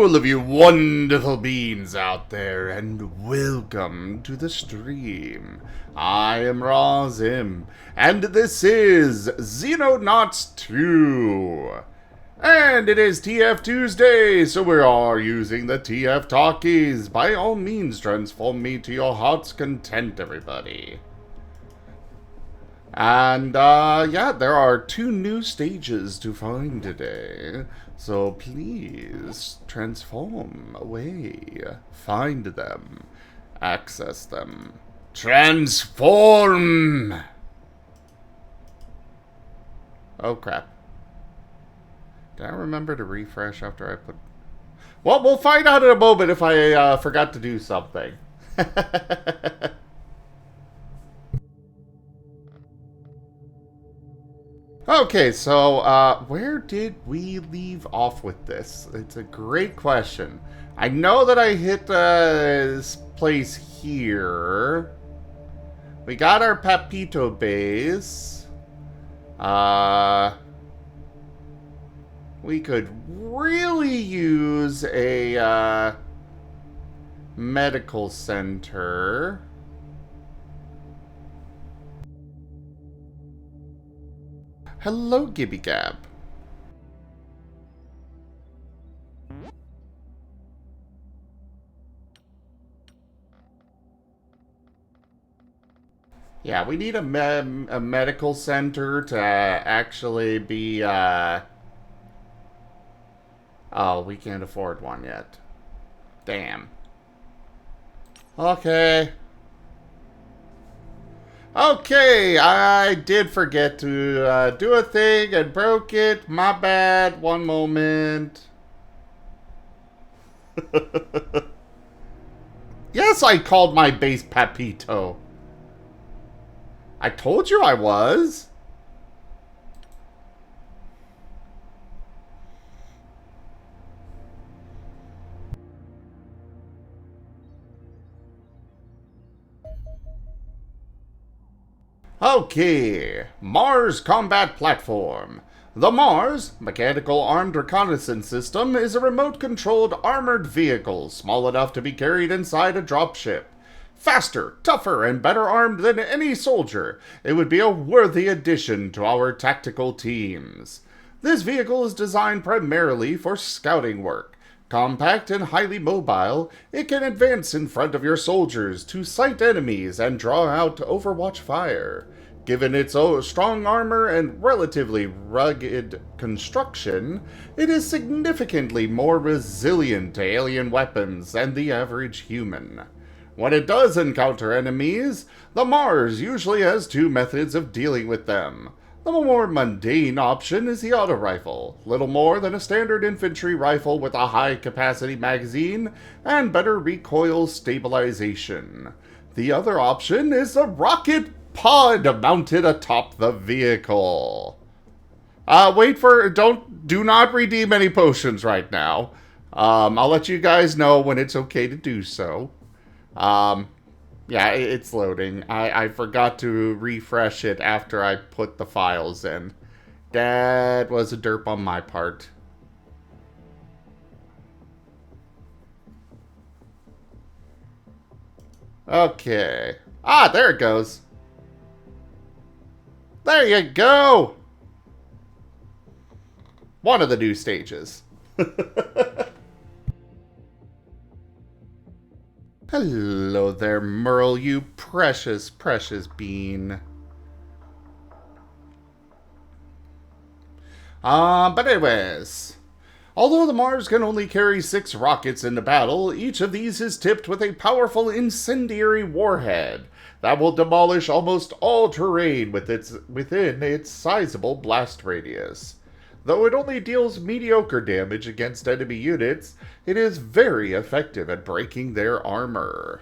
all of you wonderful beings out there, and welcome to the stream. I am Razim, and this is Xenonauts 2. And it is TFTuesday, so we are using the TF talkies. By all means, transform me to your heart's content, everybody. And, yeah, there are 2 new stages to find today. So please, transform away. Find them. Access them. Transform! Oh, crap. Did I remember to refresh after I put... Well, we'll find out in a moment if I forgot to do something. Okay, so, where did we leave off with this? It's a great question. I know that I hit this place here. We got our Papito base. We could really use a, medical center. Hello, Gibby Gab. Yeah, we need a medical center to actually be, oh, we can't afford one yet. Damn. Okay. Okay, I did forget to do a thing and broke it. My bad. One moment. Yes, I called my base Papito. I told you I was. Okay, Mars Combat Platform. The Mars Mechanical Armed Reconnaissance System is a remote-controlled armored vehicle small enough to be carried inside a dropship. Faster, tougher, and better armed than any soldier, it would be a worthy addition to our tactical teams. This vehicle is designed primarily for scouting work. Compact and highly mobile, it can advance in front of your soldiers to sight enemies and draw out Overwatch fire. Given its strong armor and relatively rugged construction, it is significantly more resilient to alien weapons than the average human. When it does encounter enemies, the Mars usually has 2 methods of dealing with them. The more mundane option is the auto rifle, little more than a standard infantry rifle with a high-capacity magazine and better recoil stabilization. The other option is the rocket pod mounted atop the vehicle. Do not redeem any potions right now. I'll let you guys know when it's okay to do so. Yeah, it's loading. I forgot to refresh it after I put the files in. That was a derp on my part. Okay. Ah, there it goes. There you go! One of the new stages. Hello there, Merle, you precious, precious bean. But anyways. Although the Mars can only carry 6 rockets into battle, each of these is tipped with a powerful incendiary warhead that will demolish almost all terrain within its sizable blast radius. Though it only deals mediocre damage against enemy units, it is very effective at breaking their armor.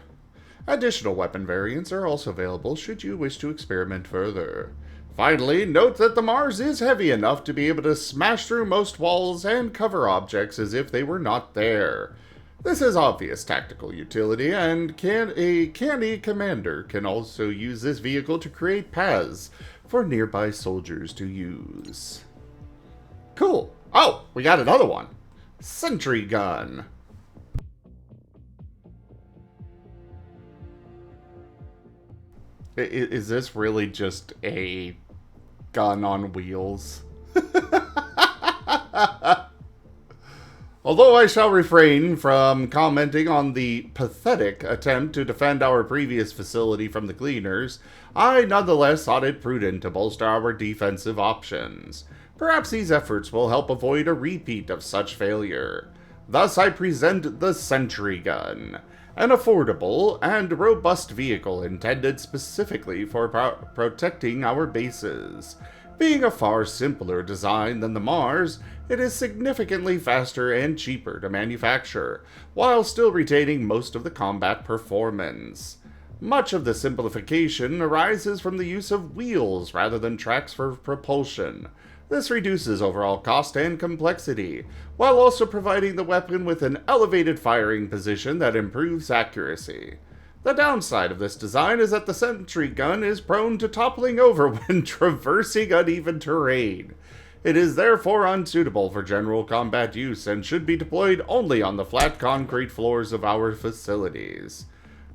Additional weapon variants are also available should you wish to experiment further. Finally, note that the Mars is heavy enough to be able to smash through most walls and cover objects as if they were not there. This has obvious tactical utility, and a canny commander can also use this vehicle to create paths for nearby soldiers to use. Cool. Oh, we got another one. Sentry gun. Is this really just a gun on wheels? Although I shall refrain from commenting on the pathetic attempt to defend our previous facility from the cleaners, I nonetheless thought it prudent to bolster our defensive options. Perhaps these efforts will help avoid a repeat of such failure. Thus I present the Sentry Gun, an affordable and robust vehicle intended specifically for protecting our bases. Being a far simpler design than the Mars, it is significantly faster and cheaper to manufacture, while still retaining most of the combat performance. Much of the simplification arises from the use of wheels rather than tracks for propulsion. This reduces overall cost and complexity, while also providing the weapon with an elevated firing position that improves accuracy. The downside of this design is that the sentry gun is prone to toppling over when traversing uneven terrain. It is therefore unsuitable for general combat use and should be deployed only on the flat concrete floors of our facilities.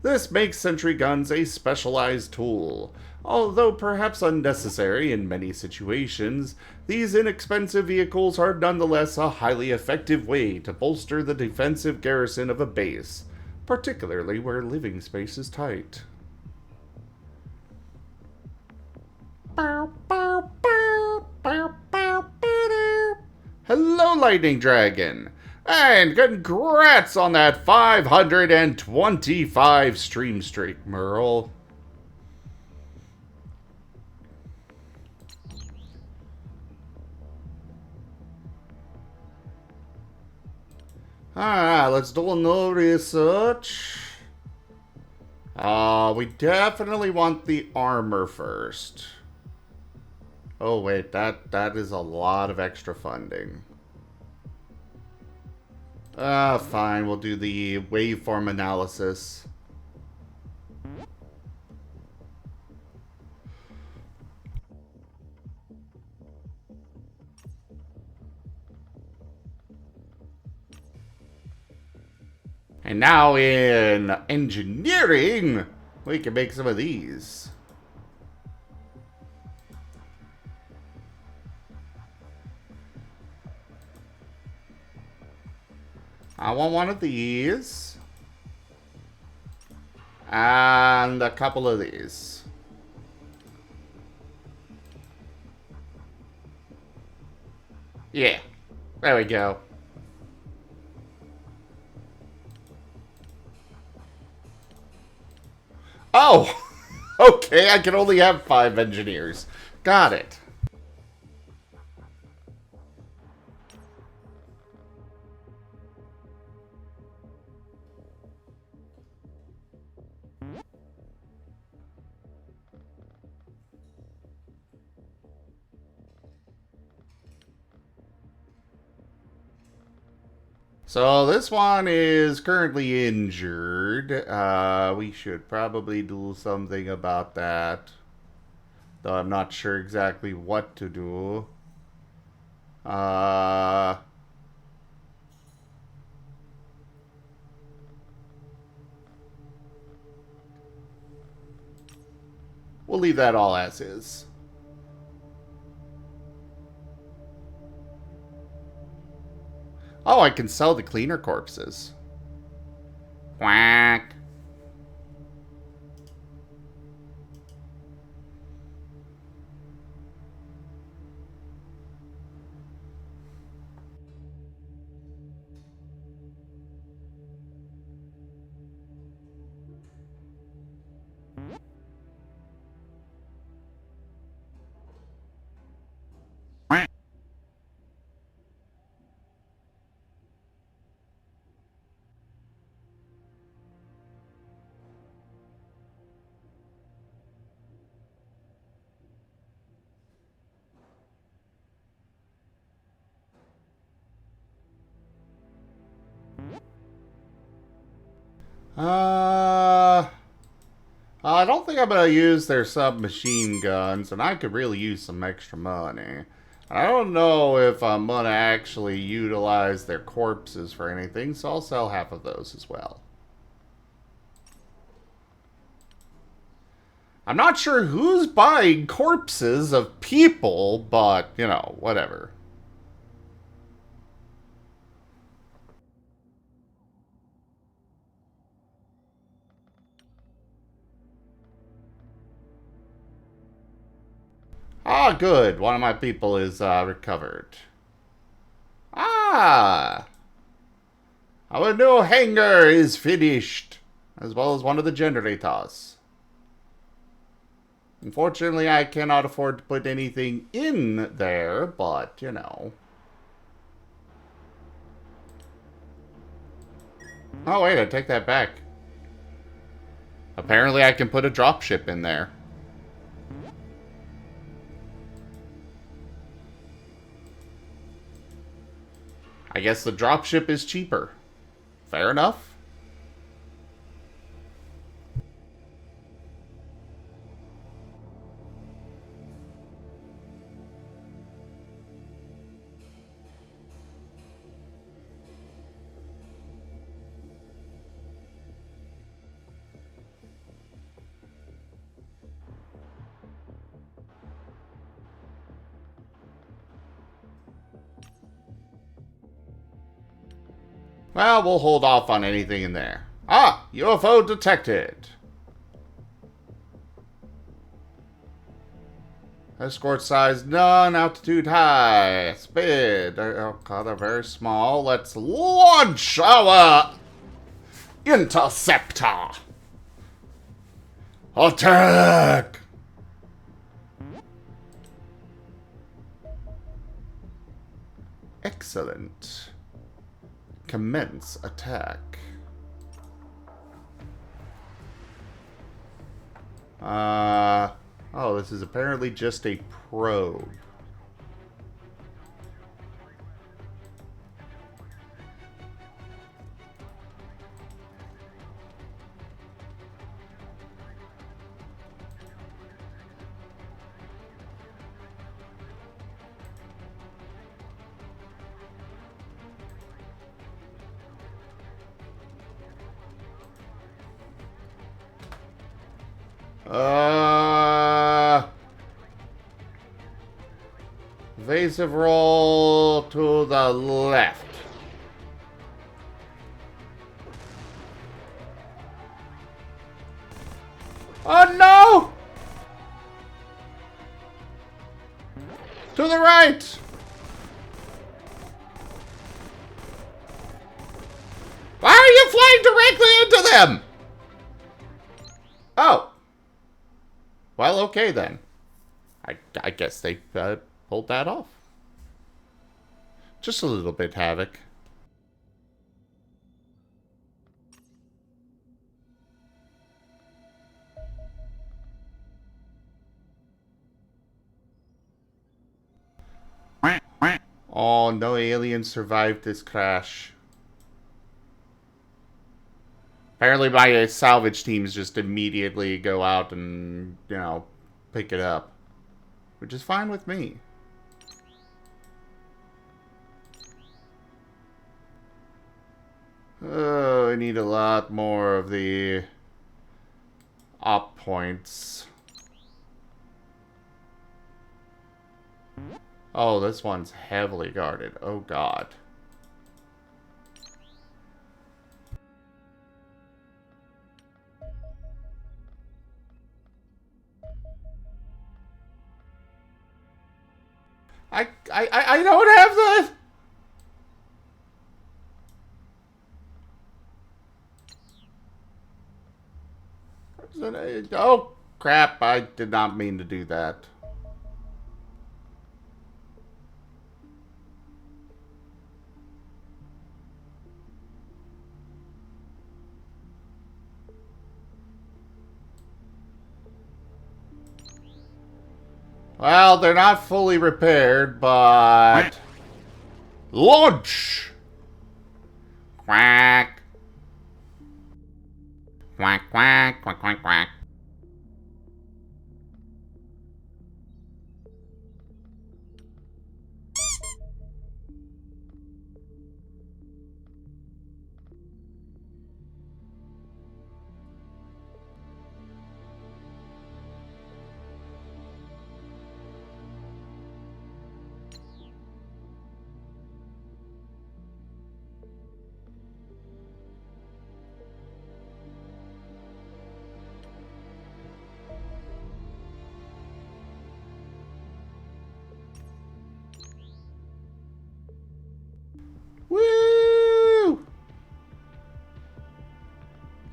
This makes sentry guns a specialized tool. Although perhaps unnecessary in many situations, these inexpensive vehicles are nonetheless a highly effective way to bolster the defensive garrison of a base, particularly where living space is tight. Hello, Lightning Dragon! And congrats on that 525 stream streak, Merle. Alright, let's do a little research. We definitely want the armor first. Oh wait, that is a lot of extra funding. Fine, we'll do the waveform analysis. And now in engineering, we can make some of these. I want one of these. And a couple of these. Yeah, there we go. Oh, okay, I can only have 5 engineers. Got it. So this one is currently injured. We should probably do something about that. Though I'm not sure exactly what to do. We'll leave that all as is. Oh, I can sell the cleaner corpses. Quack. I don't think I'm going to use their submachine guns, and I could really use some extra money. I don't know if I'm gonna actually utilize their corpses for anything, so I'll sell half of those as well. I'm not sure who's buying corpses of people, but, you know, whatever. Ah, good. One of my people is recovered. Ah! Our new hangar is finished, as well as one of the generators. Unfortunately, I cannot afford to put anything in there, but, you know. Oh, wait, I take that back. Apparently, I can put a dropship in there. I guess the dropship is cheaper. Fair enough. Well, we'll hold off on anything in there. Ah, UFO detected. Escort size none, altitude high. Speed, oh god, they're very small. Let's launch our interceptor. Attack! Excellent. Commence attack. Oh, this is apparently just a probe. Evasive roll to the left. Oh no! To the right! Why are you flying directly into them? Oh. Well, okay then. I guess they pulled that off. Just a little bit, Havoc. Oh, no aliens survived this crash. Apparently my salvage teams just immediately go out and, you know, pick it up. Which is fine with me. Oh, I need a lot more of the op points. Oh, this one's heavily guarded. Oh, God. I don't have the... Oh, crap. I did not mean to do that. Well, they're not fully repaired, but... Launch! Quack. Quack, quack, quack, quack, quack.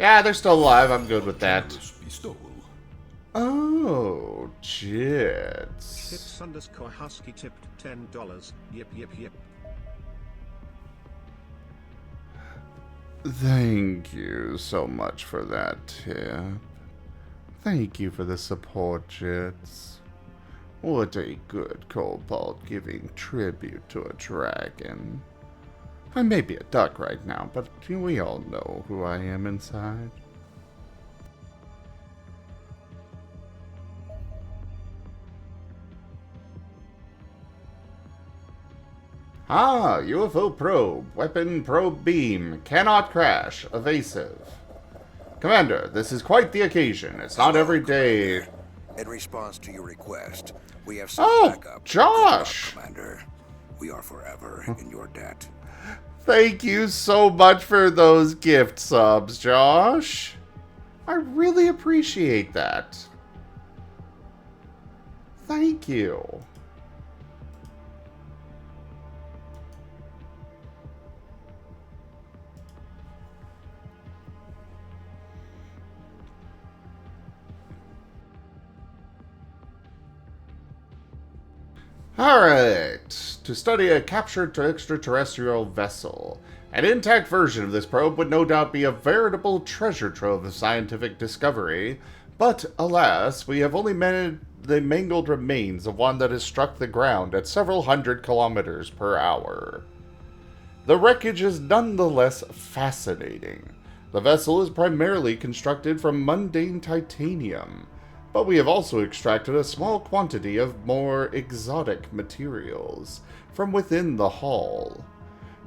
Yeah, they're still alive. I'm good with that. Generous bestowal. Oh, jits. Tips_husky tipped $10. Yip yip yip. Thank you so much for that tip. Thank you for the support, Jits. What a good kobold giving tribute to a dragon. I may be a duck right now, but we all know who I am inside. Ah, UFO probe. Weapon probe beam. Cannot crash. Evasive. Commander, this is quite the occasion. It's not every day. In response to your request, we have some backup. Josh! Good luck, Commander. We are forever in your debt. Thank you so much for those gift subs, Josh. I really appreciate that. Thank you. Alright, to study a captured extraterrestrial vessel. An intact version of this probe would no doubt be a veritable treasure trove of scientific discovery, but alas, we have only managed the mangled remains of one that has struck the ground at several hundred kilometers per hour. The wreckage is nonetheless fascinating. The vessel is primarily constructed from mundane titanium, but we have also extracted a small quantity of more exotic materials from within the hull,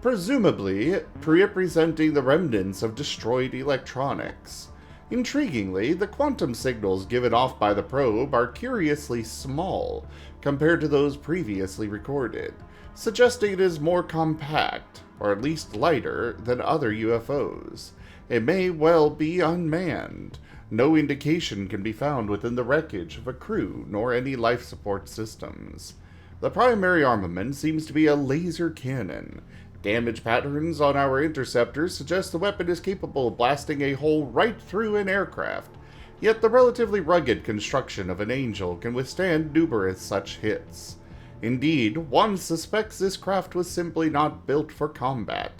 presumably representing the remnants of destroyed electronics. Intriguingly, the quantum signals given off by the probe are curiously small compared to those previously recorded, suggesting it is more compact, or at least lighter, than other UFOs. It may well be unmanned. No indication can be found within the wreckage of a crew nor any life support systems. The primary armament seems to be a laser cannon. Damage patterns on our interceptors suggest the weapon is capable of blasting a hole right through an aircraft, yet the relatively rugged construction of an Angel can withstand numerous such hits. Indeed, one suspects this craft was simply not built for combat.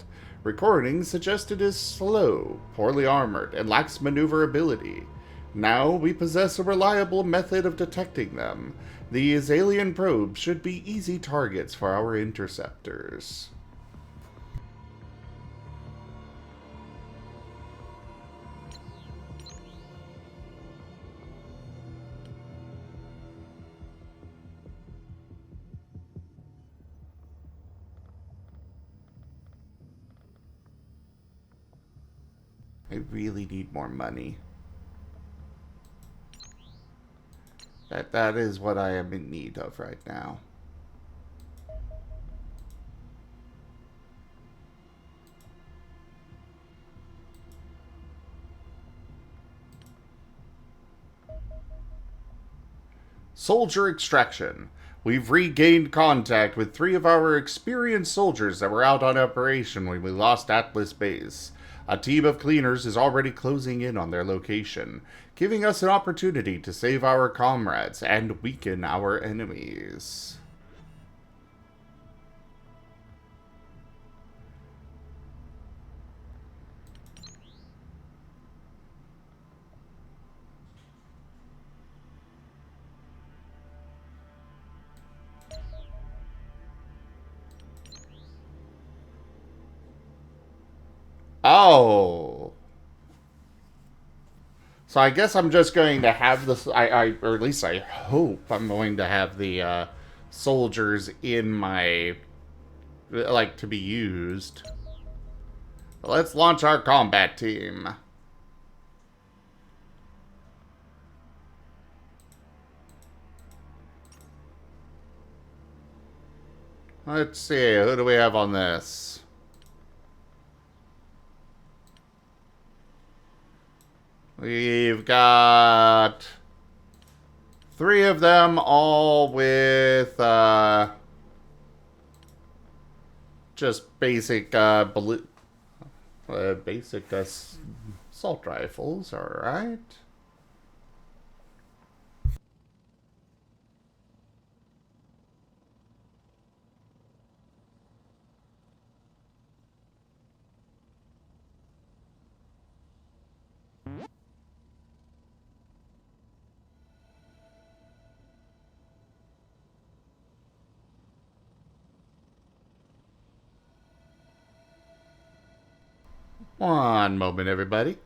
Recordings suggest it is slow, poorly armored, and lacks maneuverability. Now we possess a reliable method of detecting them. These alien probes should be easy targets for our interceptors. I really need more money. That is what I am in need of right now. Soldier extraction. We've regained contact with 3 of our experienced soldiers that were out on operation when we lost Atlas Base. A team of cleaners is already closing in on their location, giving us an opportunity to save our comrades and weaken our enemies. Oh. So I guess I'm just going to have this, or at least I hope I'm going to have the soldiers in my, like, to be used. Let's launch our combat team. Let's see, who do we have on this? We've got 3 of them, all with just basic basic Assault rifles, alright. One moment, everybody.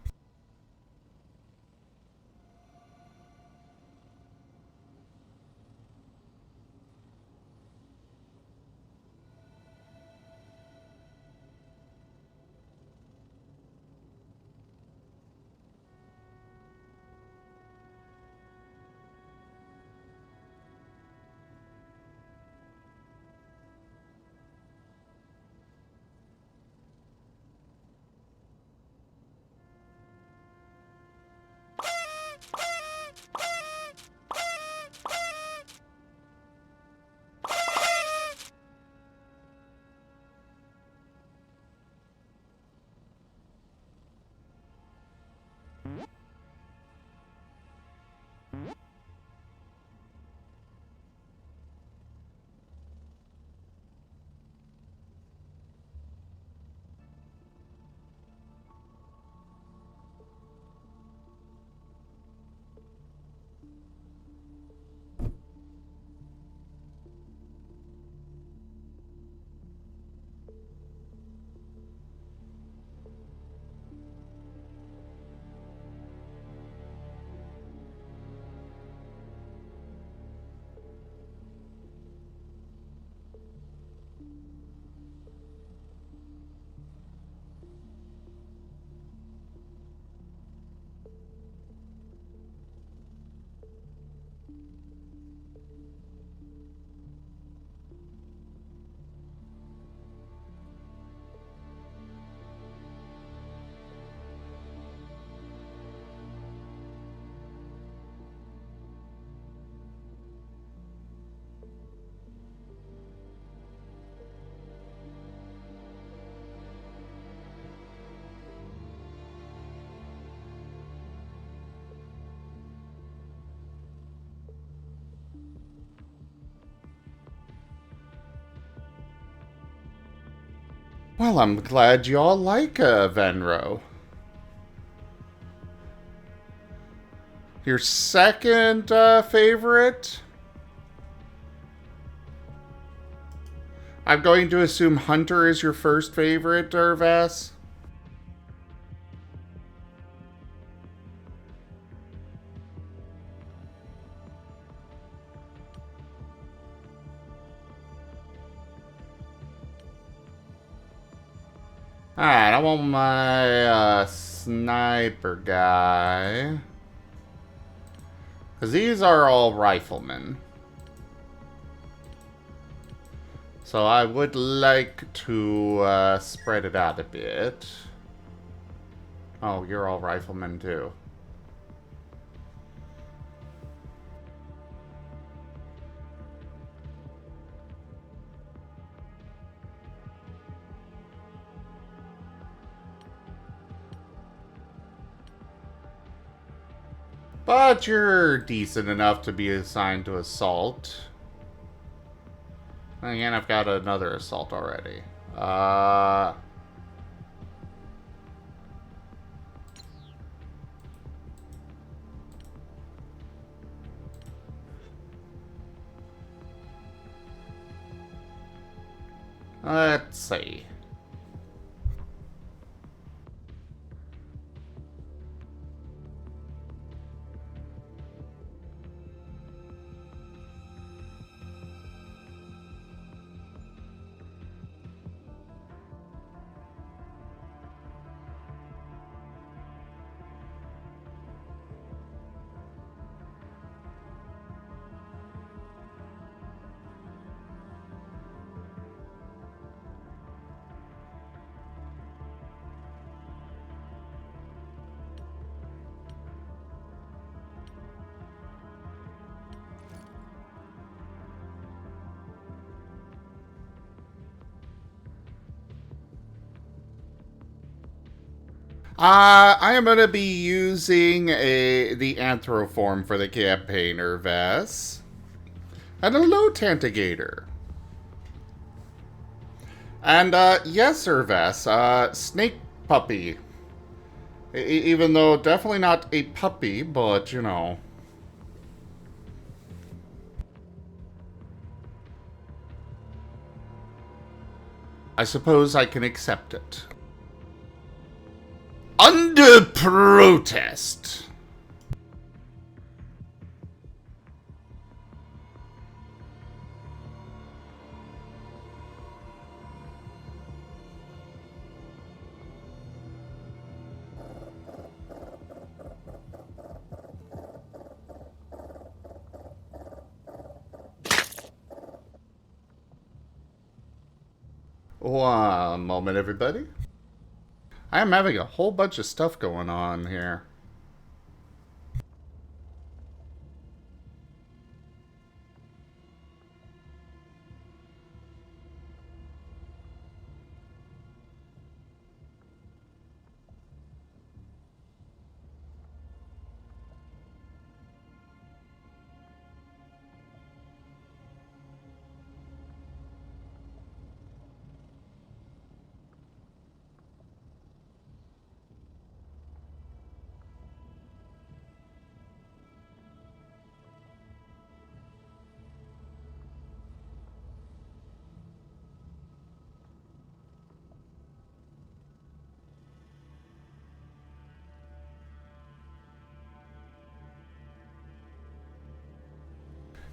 Well, I'm glad you all like Venro. Your second favorite? I'm going to assume Hunter is your first favorite, Irvas. Alright, I want my sniper guy. Because these are all riflemen. So I would like to spread it out a bit. Oh, you're all riflemen too. But you're decent enough to be assigned to assault. Again, I've got another assault already. Let's see. I am going to be using the Anthroform for the campaigner, Vess. And a low Tantigator. And, yes, sir, Vess, Snake Puppy. Even though definitely not a puppy, but, you know. I suppose I can accept it. Under protest. One moment, everybody. I am having a whole bunch of stuff going on here.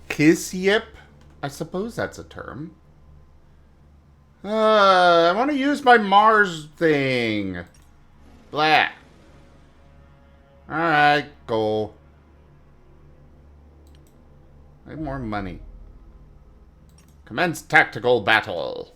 Kiss yip? I suppose that's a term. I want to use my Mars thing. Blah. Alright, go. I need more money. Commence tactical battle.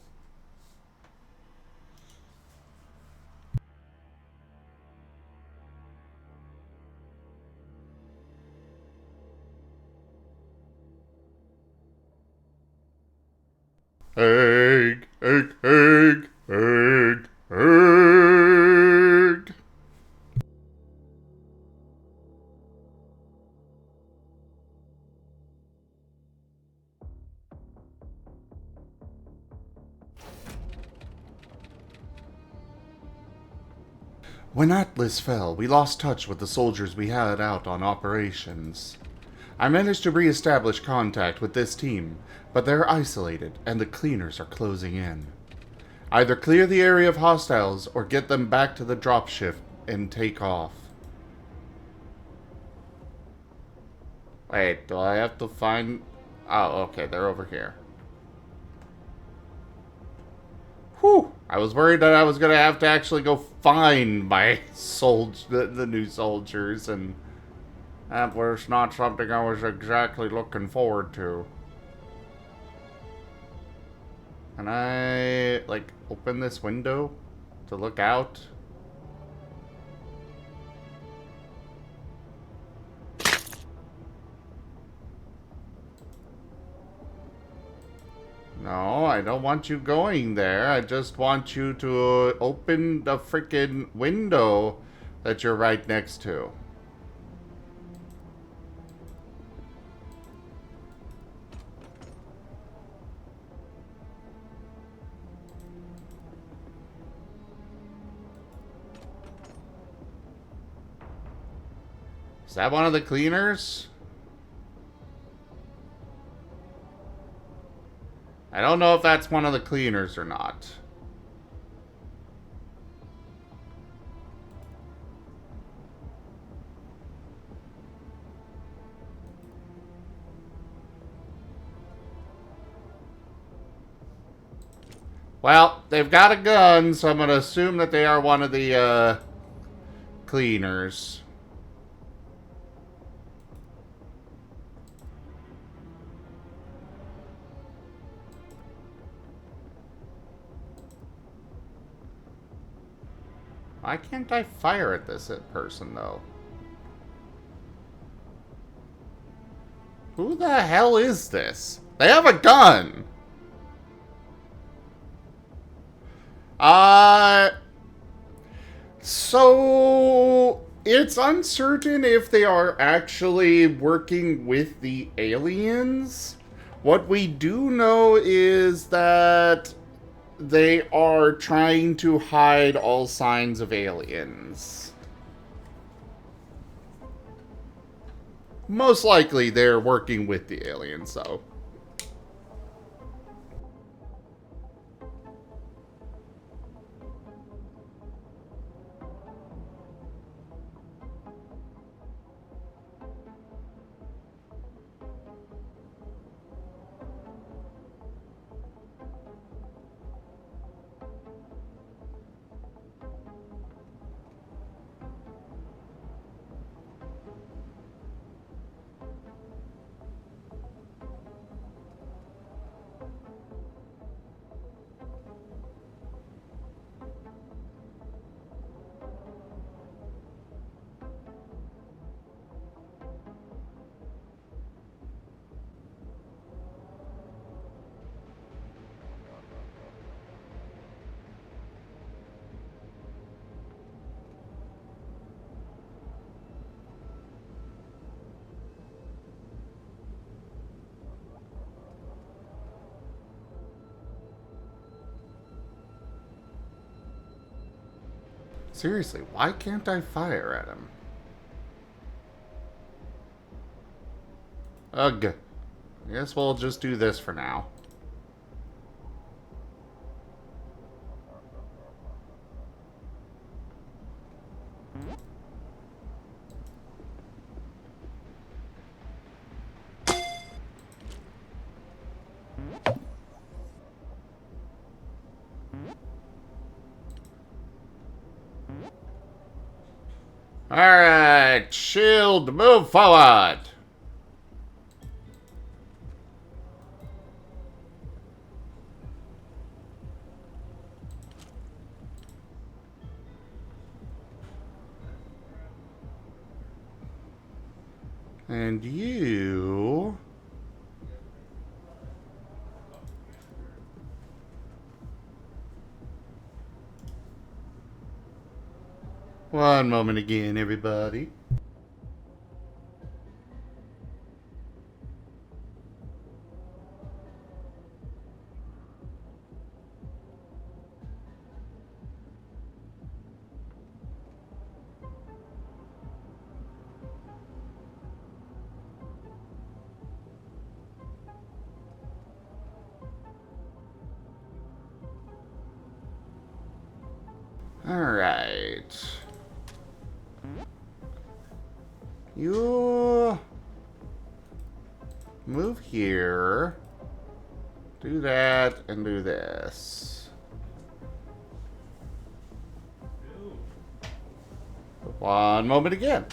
Egg, egg, egg, egg, egg. When Atlas fell, we lost touch with the soldiers we had out on operations. I managed to re-establish contact with this team, but they're isolated and the cleaners are closing in. Either clear the area of hostiles or get them back to the dropship and take off. Wait, do I have to find... Oh, okay, they're over here. Whew! I was worried that I was going to have to actually go find my the new soldiers, and that was not something I was exactly looking forward to. Can I, like, open this window to look out? No, I don't want you going there. I just want you to open the frickin' window that you're right next to. Is that one of the cleaners? I don't know if that's one of the cleaners or not. Well, they've got a gun, so I'm going to assume that they are one of the cleaners. Why can't I fire at this person, though? Who the hell is this? They have a gun! So it's uncertain if they are actually working with the aliens. What we do know is that they are trying to hide all signs of aliens. Most likely they're working with the aliens, though. Seriously, why can't I fire at him? Ugh. I guess we'll just do this for now. Alright, shield, move forward! And you... One moment again, everybody. Alright. You... move here. Do that and do this. One moment again.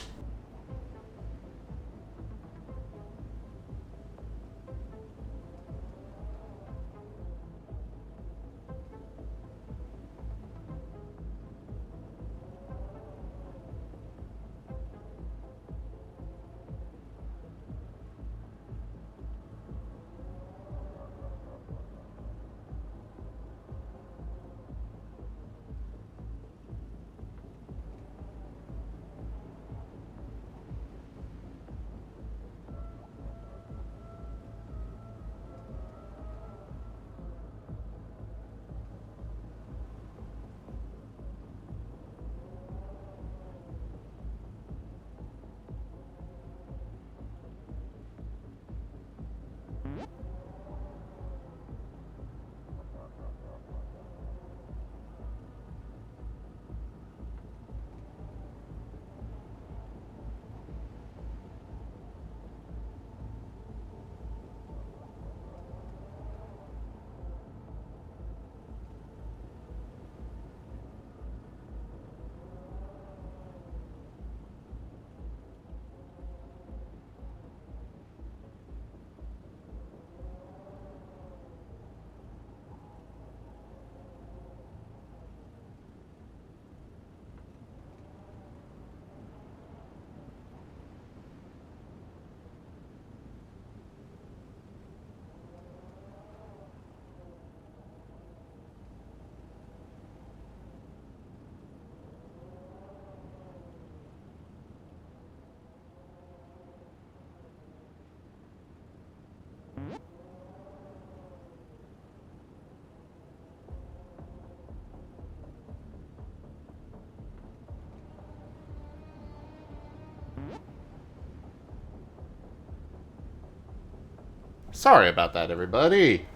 Sorry about that, everybody.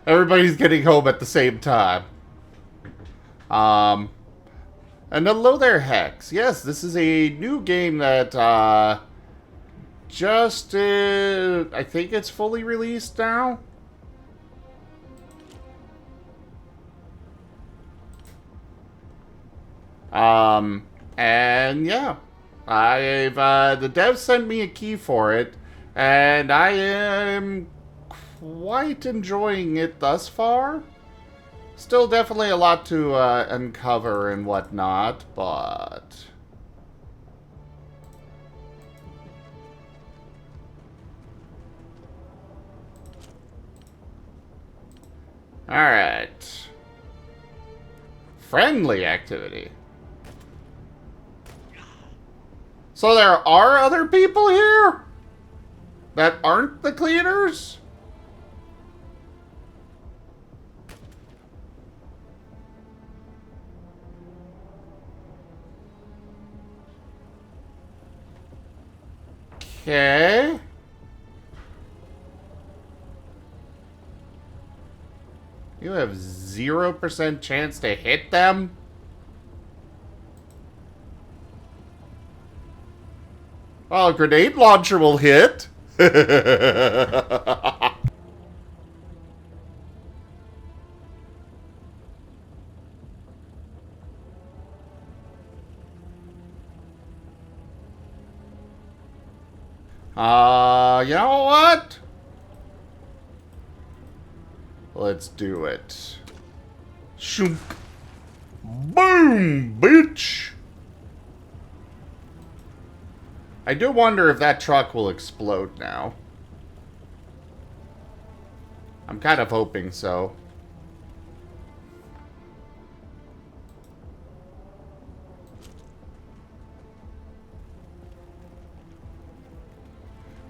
Everybody's getting home at the same time. And hello there, Hex. Yes, this is a new game that, just, I think it's fully released now. And yeah, the dev sent me a key for it, and I am quite enjoying it thus far. Still definitely a lot to uncover and whatnot, but... Alright. Friendly activity. So there are other people here? That aren't the cleaners? Okay. You have 0% chance to hit them? Well, a grenade launcher will hit. You know what? Let's do it. Shoop. Boom, bitch! I do wonder if that truck will explode now. I'm kind of hoping so.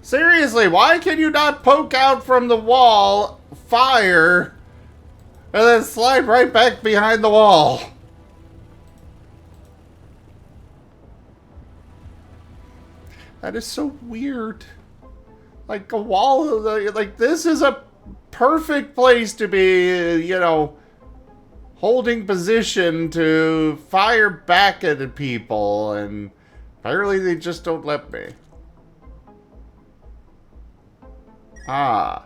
Seriously, why can you not poke out from the wall, fire, and then slide right back behind the wall? That is so weird. Like, a wall, like, this is a perfect place to be, you know, holding position to fire back at people, and apparently they just don't let me. Ah.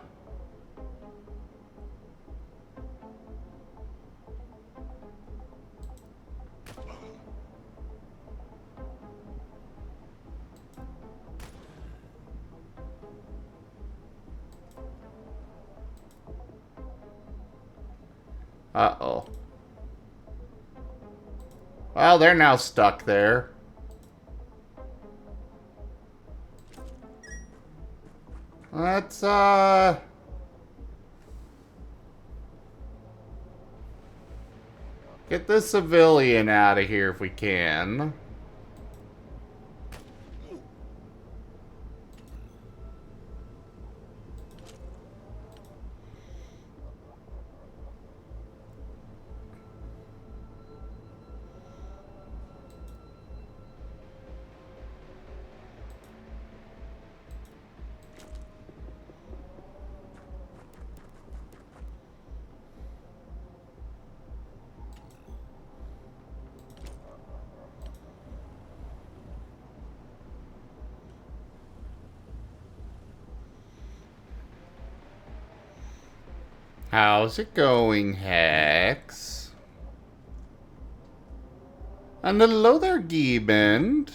Uh-oh. Well, they're now stuck there. Let's, get this civilian out of here if we can. How's it going, Hex? And hello there, Giebend.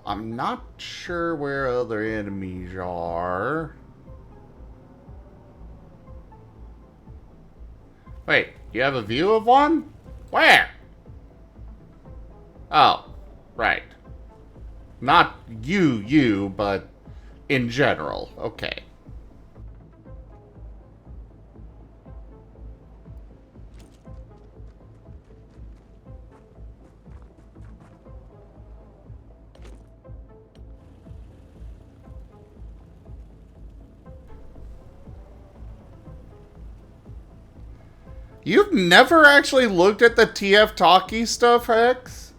I'm not sure where other enemies are. Wait, you have a view of one? Where? Oh, right. Not you, but in general. Okay. You've never actually looked at the TF Talkie stuff, Hex?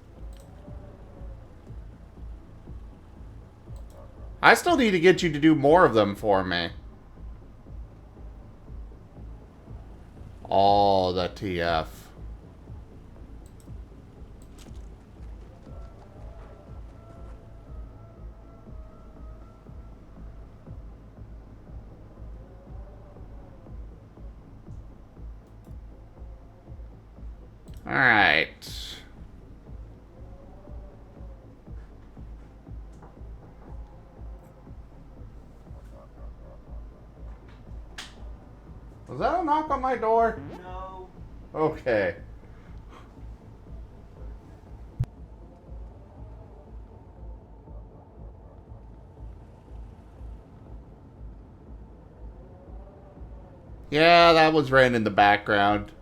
I still need to get you to do more of them for me. Oh, the TF. Alright. Was that a knock on my door? No. Okay. Yeah, that was Ren in the background.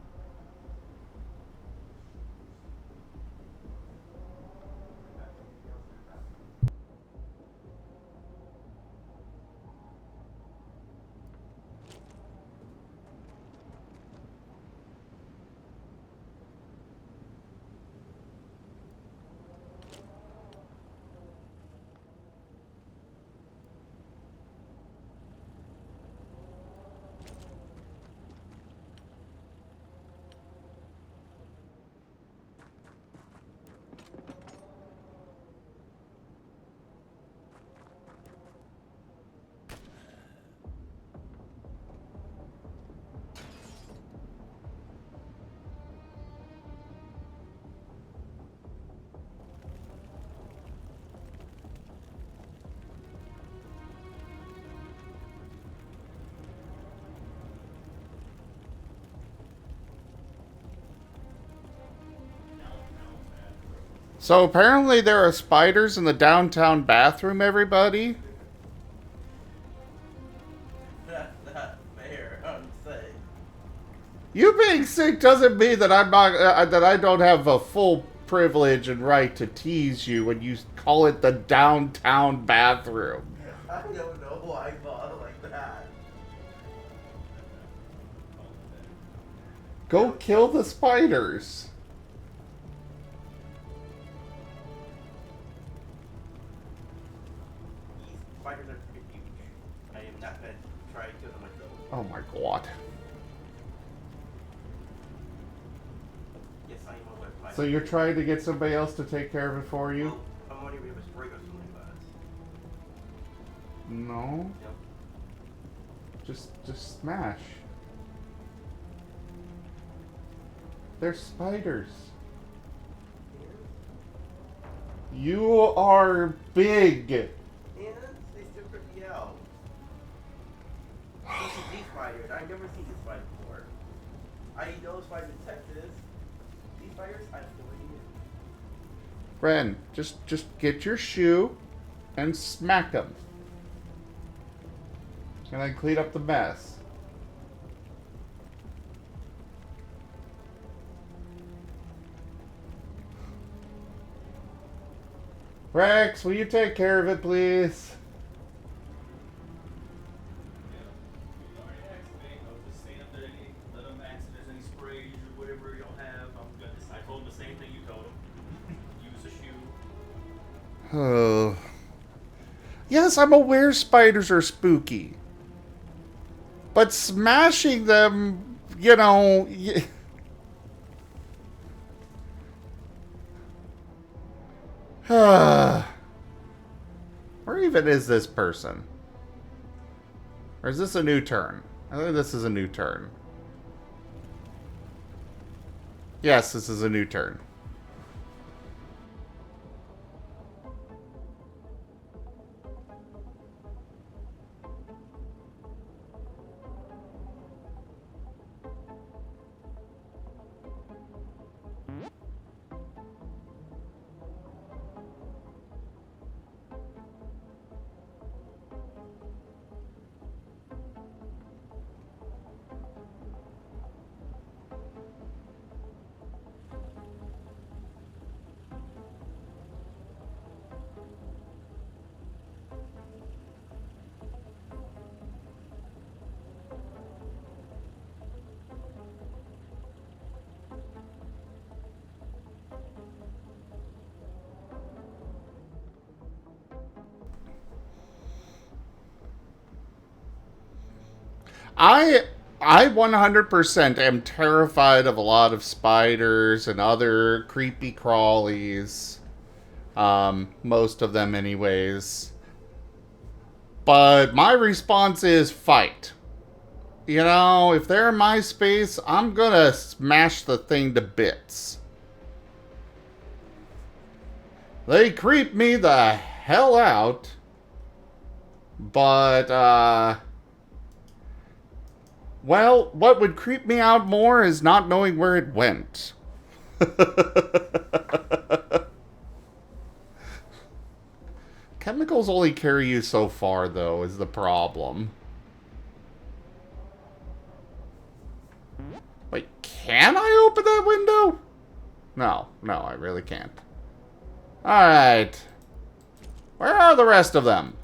So apparently there are spiders in the downtown bathroom, everybody. That's not fair, I'm saying. You being sick doesn't mean that I'm not that I don't have a full privilege and right to tease you when you call it the downtown bathroom. I don't know why I thought it like that. Go kill the spiders. These spiders are freaking huge. I am not gonna try to kill them myself. Oh my god. Yes, I am aware. So you're trying to get somebody else to take care of it for you? I'm wondering if we have a spray or something like that. No. Yep. Just smash. They're spiders. You are big. And they still creep me out. This is these spiders. I've never seen this spider before. I know spiders in Texas. These spiders, I have no idea. Ren, just get your shoe and smack them. And then clean up the mess. Rex, will you take care of it, please? Oh. Yes, I'm aware spiders are spooky. But smashing them, you know... Where even is this person? Or is this a new turn? I think this is a new turn. Yes, this is a new turn. I I 100% am terrified of a lot of spiders and other creepy crawlies. Most of them anyways. But my response is fight. You know, if they're in my space, I'm gonna smash the thing to bits. They creep me the hell out. But, well, what would creep me out more is not knowing where it went. Chemicals only carry you so far, though, is the problem. Wait, can I open that window? No, I really can't. Alright. Where are the rest of them?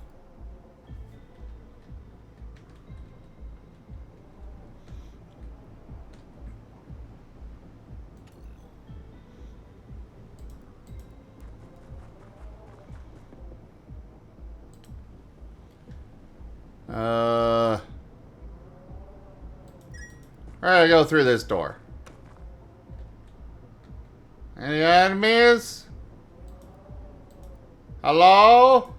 Alright, go through this door. Any enemies? Hello?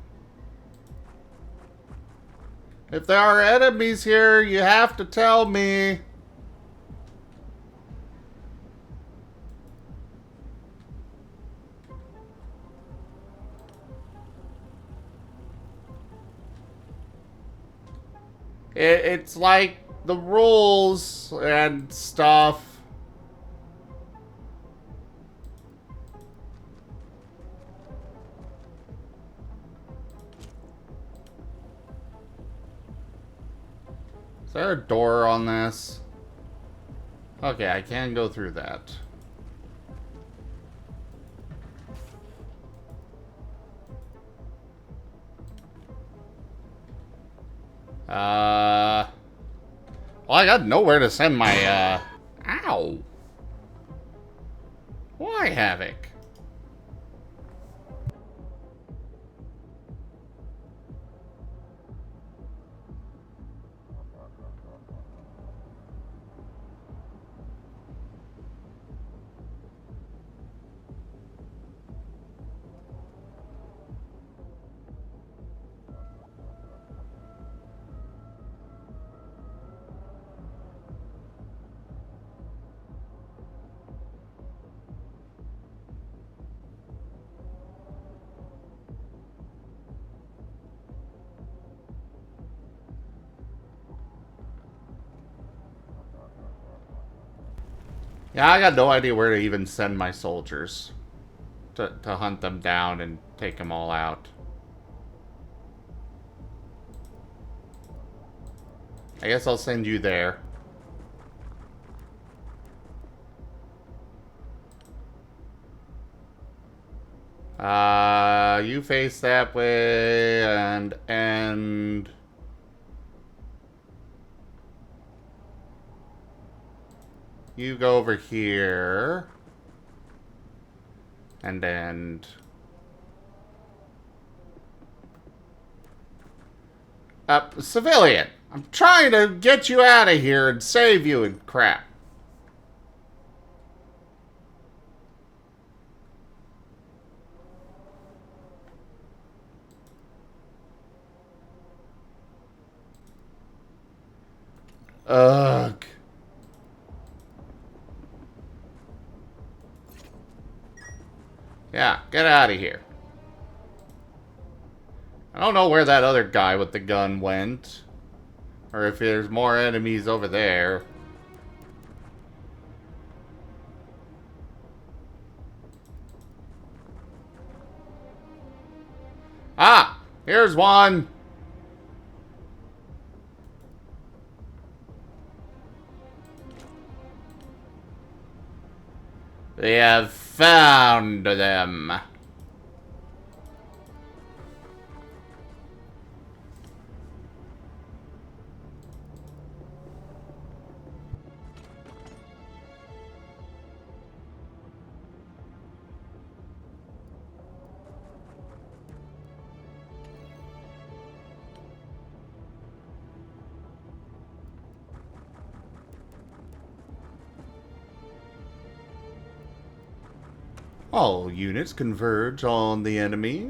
If there are enemies here, you have to tell me. It's like the rules and stuff. Is there a door on this? Okay, I can go through that. Well, I got nowhere to send my, ow. Why, Havoc? Yeah, I got no idea where to even send my soldiers to hunt them down and take them all out. I guess I'll send you there. You face that way and you go over here. And then civilian, I'm trying to get you out of here and save you and crap. Ugh. Yeah, get out of here. I don't know where that other guy with the gun went. Or if there's more enemies over there. Ah! Here's one! We have found them. All units converge on the enemy.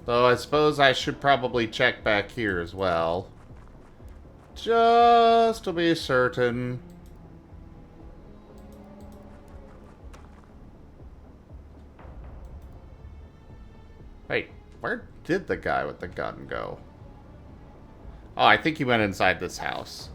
Though I suppose I should probably check back here as well. Just to be certain. Wait, where did the guy with the gun go? Oh, I think he went inside this house.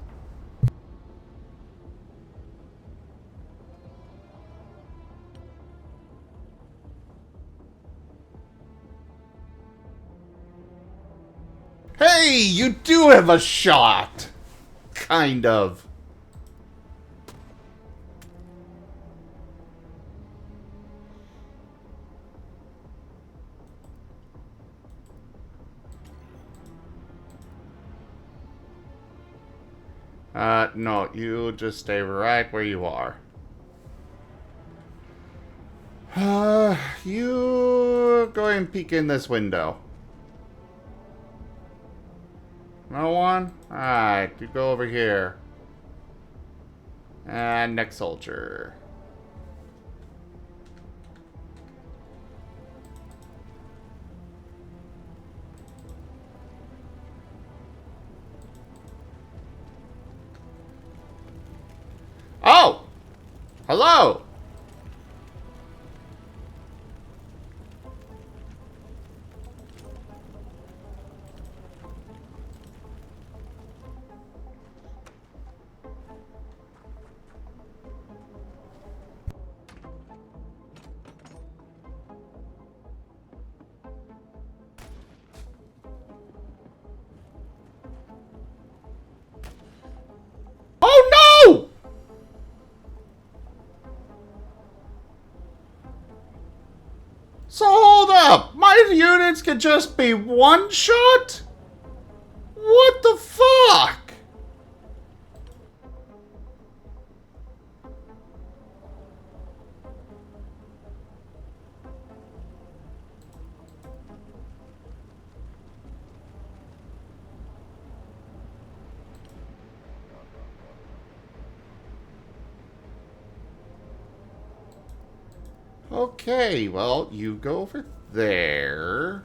Hey, you do have a shot! Kind of. No, you just stay right where you are. You go and peek in this window. No one? Alright, you go over here. And next soldier. Oh! Hello! Oh no! So hold up! My units can just be one shot? What the fuck? Okay, well, you go over there.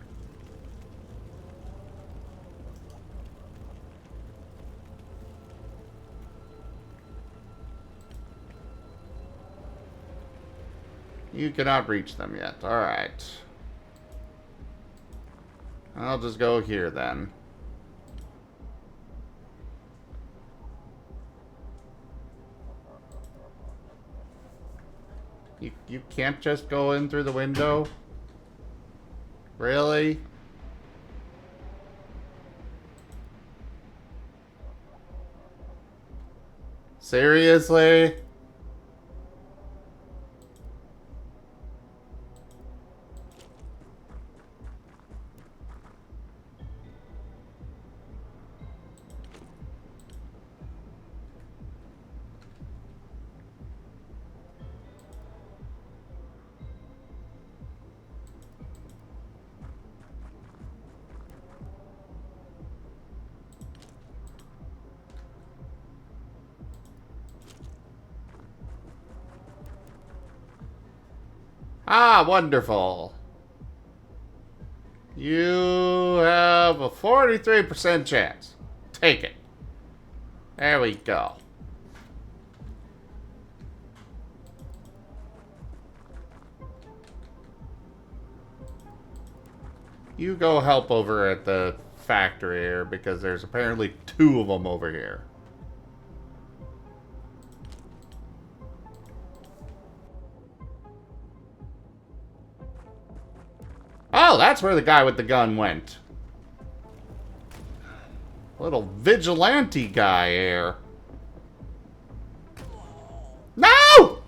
You cannot reach them yet. Alright. I'll just go here then. You can't just go in through the window? Really? Seriously? Ah, wonderful. You have a 43% chance. Take it. There we go. You go help over at the factory here because there's apparently 2 of them over here. Oh, that's where the guy with the gun went. Little vigilante guy here. No!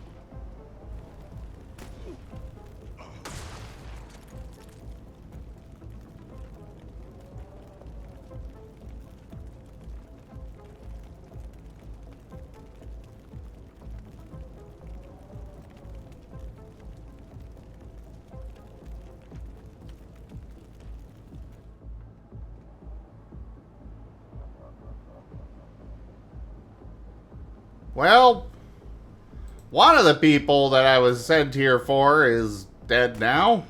Well, one of the people that I was sent here for is dead now.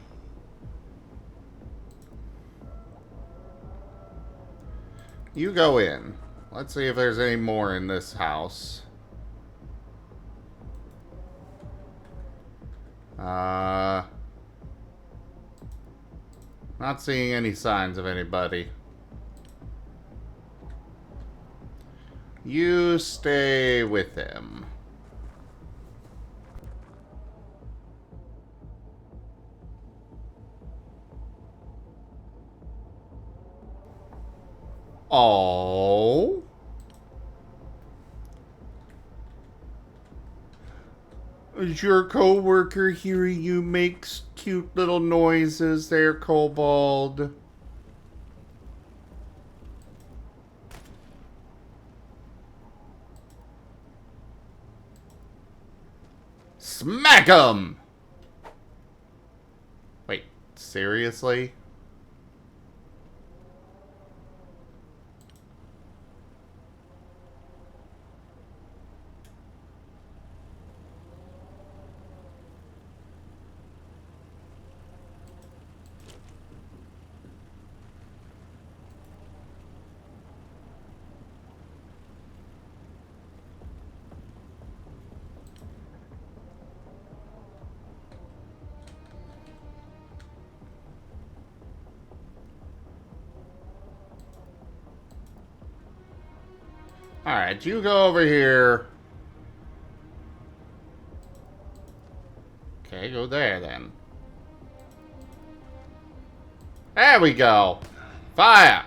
You go in. Let's see if there's any more in this house. Not seeing any signs of anybody. You stay with him. Oh. Is your co-worker hearing you make cute little noises there, Kobold? Smack him! Wait, seriously? Alright, you go over here. Okay, go there then. There we go. Fire!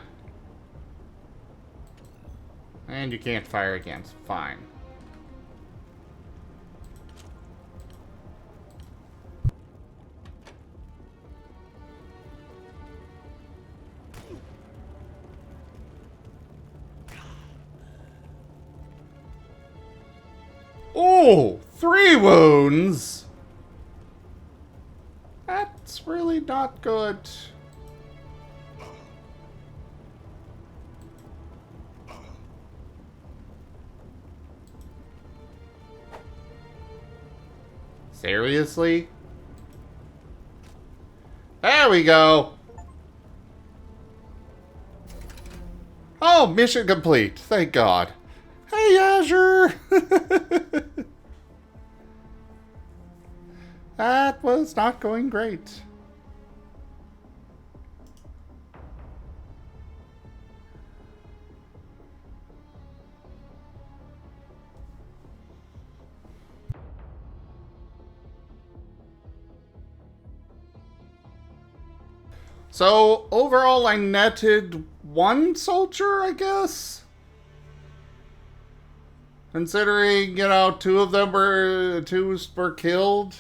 And you can't fire again. Fine. Oh, 3 wounds. That's really not good. Seriously? There we go. Oh, mission complete. Thank God. Hey, Azure. That was not going great. So, overall, I netted 1 soldier, I guess? Considering, you know, 2 were killed.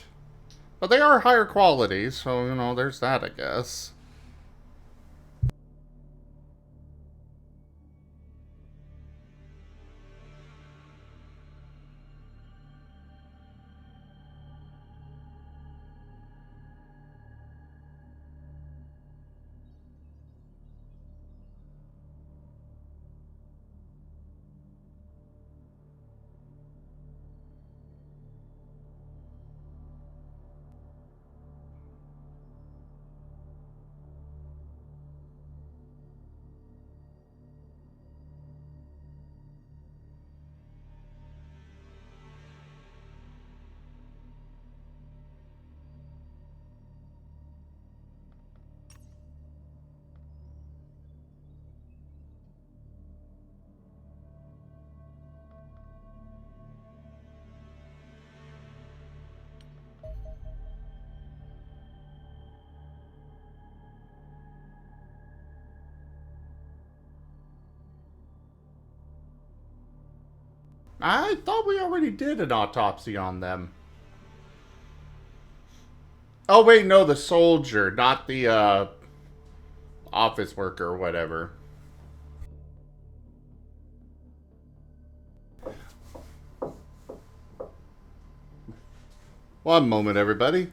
But they are higher quality, so, you know, there's that, I guess. I thought we already did an autopsy on them. Oh, wait, no, the soldier, not the, office worker or whatever. One moment, everybody.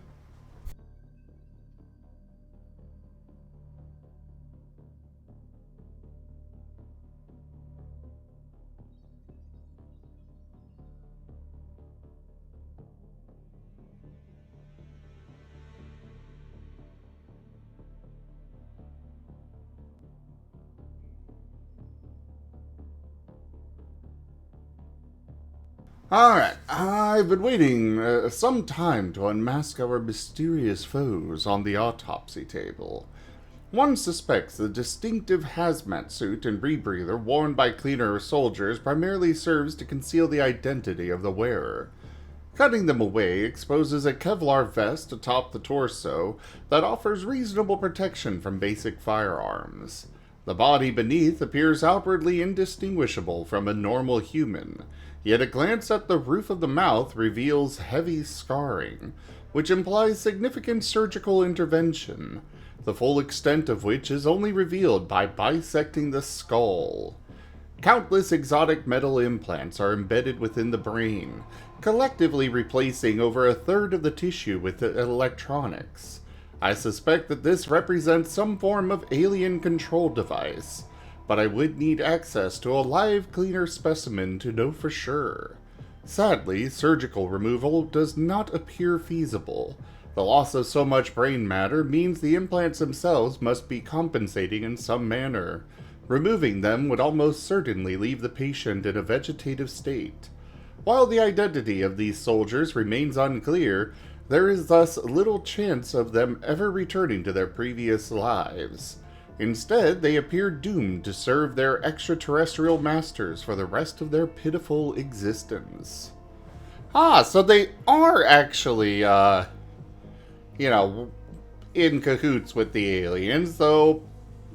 Alright, I've been waiting some time to unmask our mysterious foes on the autopsy table. One suspects the distinctive hazmat suit and rebreather worn by cleaner soldiers primarily serves to conceal the identity of the wearer. Cutting them away exposes a Kevlar vest atop the torso that offers reasonable protection from basic firearms. The body beneath appears outwardly indistinguishable from a normal human, yet a glance at the roof of the mouth reveals heavy scarring, which implies significant surgical intervention, the full extent of which is only revealed by bisecting the skull. Countless exotic metal implants are embedded within the brain, collectively replacing over a third of the tissue with electronics. I suspect that this represents some form of alien control device, but I would need access to a live cleaner specimen to know for sure. Sadly, surgical removal does not appear feasible. The loss of so much brain matter means the implants themselves must be compensating in some manner. Removing them would almost certainly leave the patient in a vegetative state. While the identity of these soldiers remains unclear, there is thus little chance of them ever returning to their previous lives. Instead, they appear doomed to serve their extraterrestrial masters for the rest of their pitiful existence. So they are actually, in cahoots with the aliens, though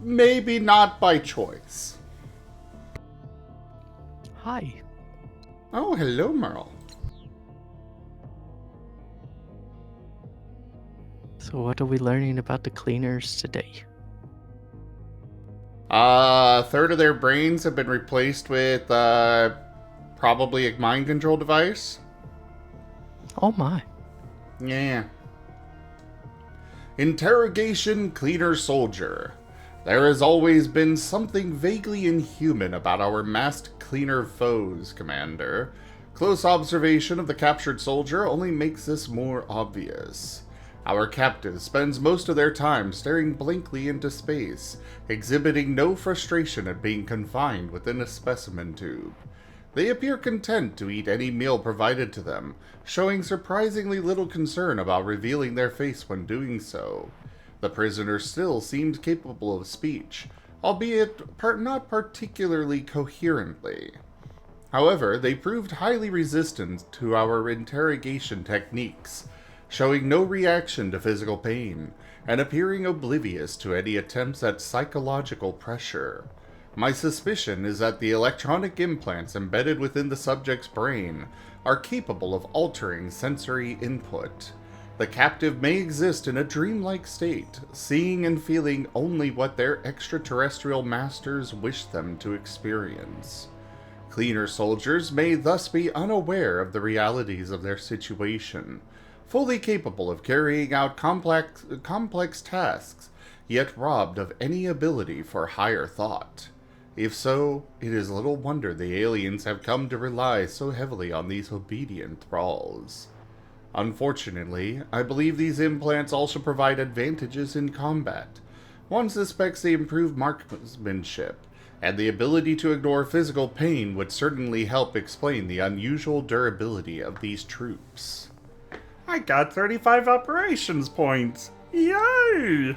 maybe not by choice. Hi. Oh, hello, Merle. So what are we learning about the cleaners today? A third of their brains have been replaced with, probably a mind control device. Oh my. Yeah. Interrogation Cleaner Soldier. There has always been something vaguely inhuman about our masked cleaner foes, Commander. Close observation of the captured soldier only makes this more obvious. Our captive spends most of their time staring blankly into space, exhibiting no frustration at being confined within a specimen tube. They appear content to eat any meal provided to them, showing surprisingly little concern about revealing their face when doing so. The prisoner still seemed capable of speech, albeit not particularly coherently. However, they proved highly resistant to our interrogation techniques, showing no reaction to physical pain, and appearing oblivious to any attempts at psychological pressure. My suspicion is that the electronic implants embedded within the subject's brain are capable of altering sensory input. The captive may exist in a dreamlike state, seeing and feeling only what their extraterrestrial masters wish them to experience. Cleaner soldiers may thus be unaware of the realities of their situation, fully capable of carrying out complex tasks, yet robbed of any ability for higher thought. If so, it is little wonder the aliens have come to rely so heavily on these obedient thralls. Unfortunately, I believe these implants also provide advantages in combat. One suspects they improve marksmanship, and the ability to ignore physical pain would certainly help explain the unusual durability of these troops. I got 35 operations points! Yay!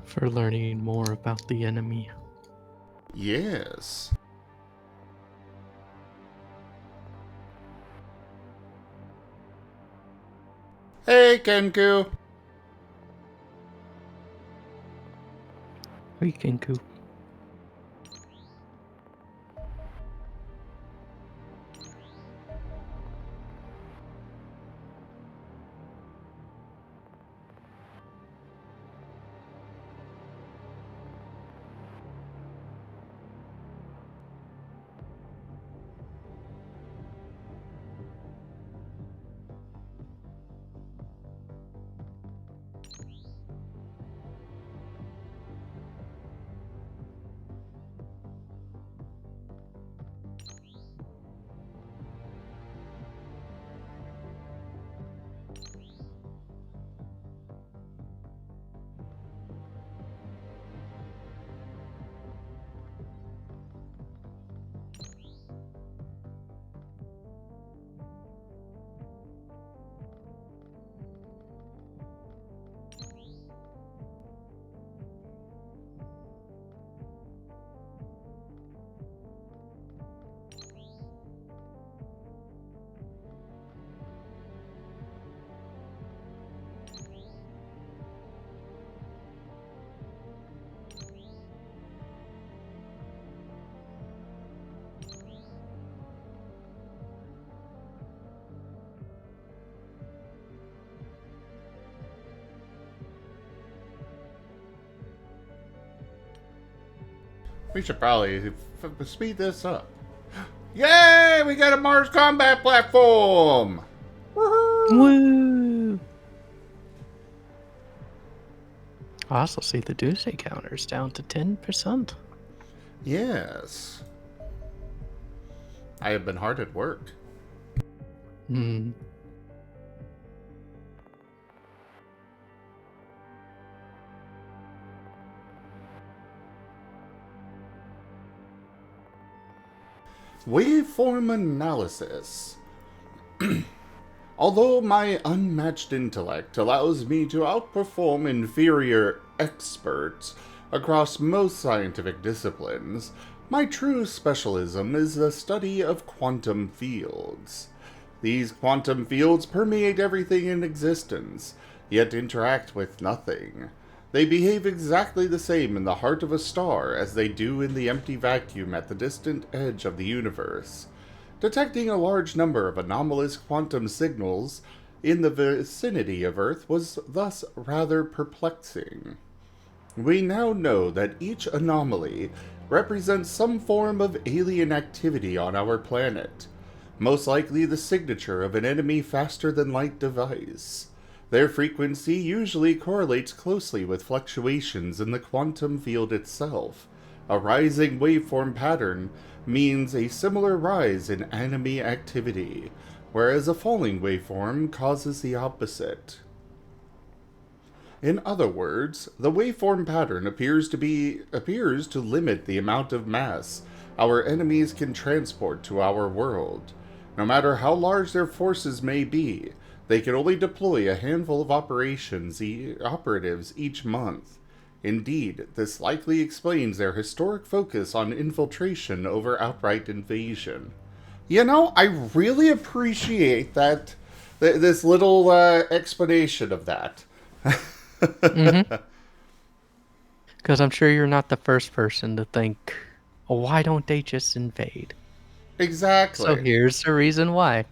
For learning more about the enemy. Yes. Hey, Kenku! Hey, Kenku. We should probably speed this up. Yay! We got a Mars combat platform! Woohoo! Woo! I also see the Tuesday counters down to 10%. Yes. I have been hard at work. Hmm. Waveform analysis. Although my unmatched intellect allows me to outperform inferior experts across most scientific disciplines, my true specialism is the study of quantum fields. These quantum fields permeate everything in existence, yet interact with nothing. They behave exactly the same in the heart of a star as they do in the empty vacuum at the distant edge of the universe. Detecting a large number of anomalous quantum signals in the vicinity of Earth was thus rather perplexing. We now know that each anomaly represents some form of alien activity on our planet, most likely the signature of an enemy faster-than-light device. Their frequency usually correlates closely with fluctuations in the quantum field itself. A rising waveform pattern means a similar rise in enemy activity, whereas a falling waveform causes the opposite. In other words, the waveform pattern appears to limit the amount of mass our enemies can transport to our world. No matter how large their forces may be, they can only deploy a handful of operatives each month. Indeed, this likely explains their historic focus on infiltration over outright invasion. You know, I really appreciate that, this little explanation of that. Mm-hmm. Because I'm sure you're not the first person to think, oh, why don't they just invade? So Exactly. here's the reason why.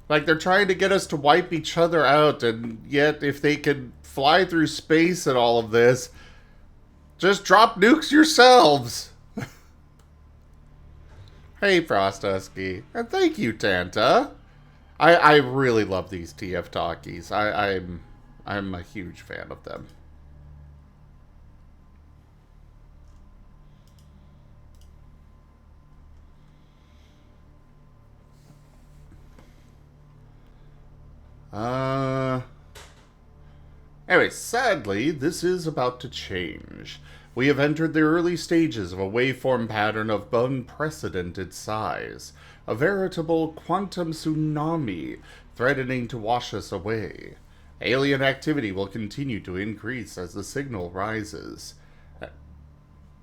Like, they're trying to get us to wipe each other out, and yet if they could fly through space and all of this, just drop nukes yourselves. Hey, Frost Husky. And thank you, Tanta. I really love these TF talkies. I'm a huge fan of them. Anyway, sadly, this is about to change. We have entered the early stages of a waveform pattern of unprecedented size, a veritable quantum tsunami threatening to wash us away. Alien activity will continue to increase as the signal rises,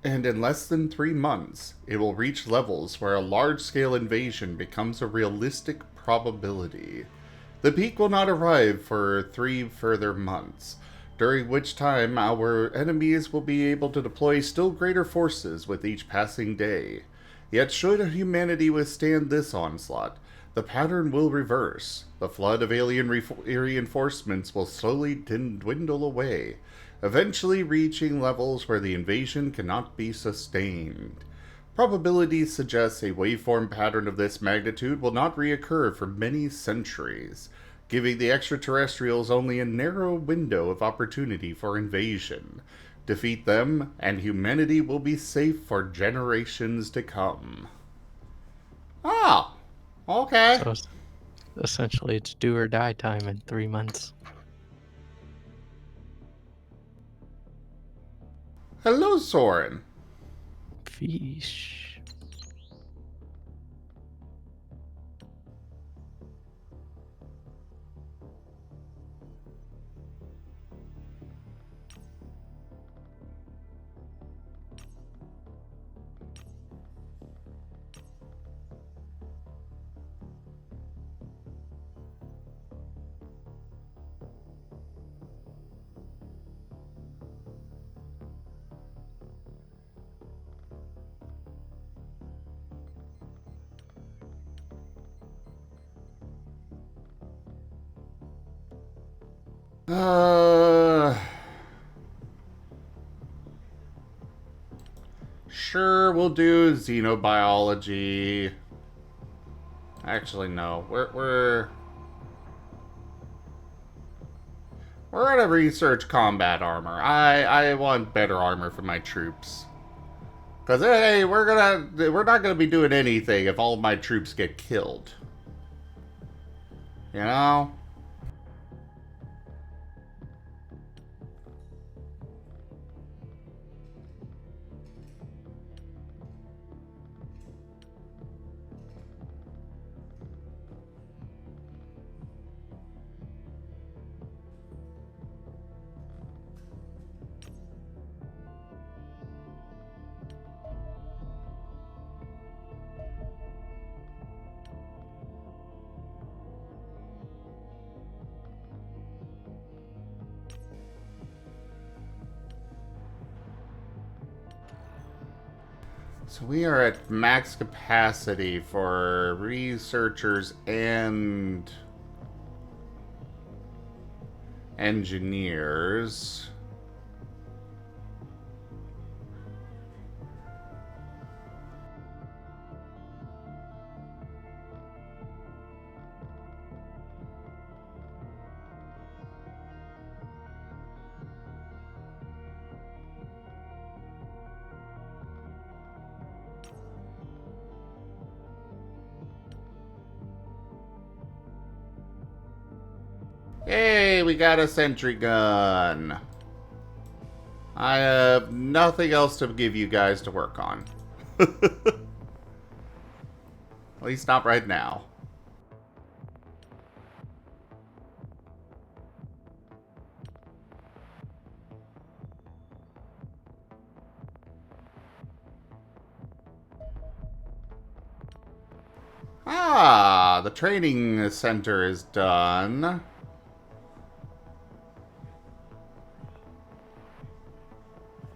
and in less than 3 months, it will reach levels where a large-scale invasion becomes a realistic probability. The peak will not arrive for 3 further months, during which time our enemies will be able to deploy still greater forces with each passing day. Yet should humanity withstand this onslaught, the pattern will reverse. The flood of alien reinforcements will slowly dwindle away, eventually reaching levels where the invasion cannot be sustained. Probability suggests a waveform pattern of this magnitude will not reoccur for many centuries, giving the extraterrestrials only a narrow window of opportunity for invasion. Defeat them, and humanity will be safe for generations to come. Oh, okay. So essentially, it's do or die time in 3 months. Hello, Soren. Fish. Uh... sure we'll do xenobiology. Actually, no. We're gonna research combat armor. I want better armor for my troops. Cause hey, we're not gonna be doing anything if all of my troops get killed. You know? So we are at max capacity for researchers and engineers. Hey, we got a sentry gun. I have nothing else to give you guys to work on. At least not right now. Ah, the training center is done.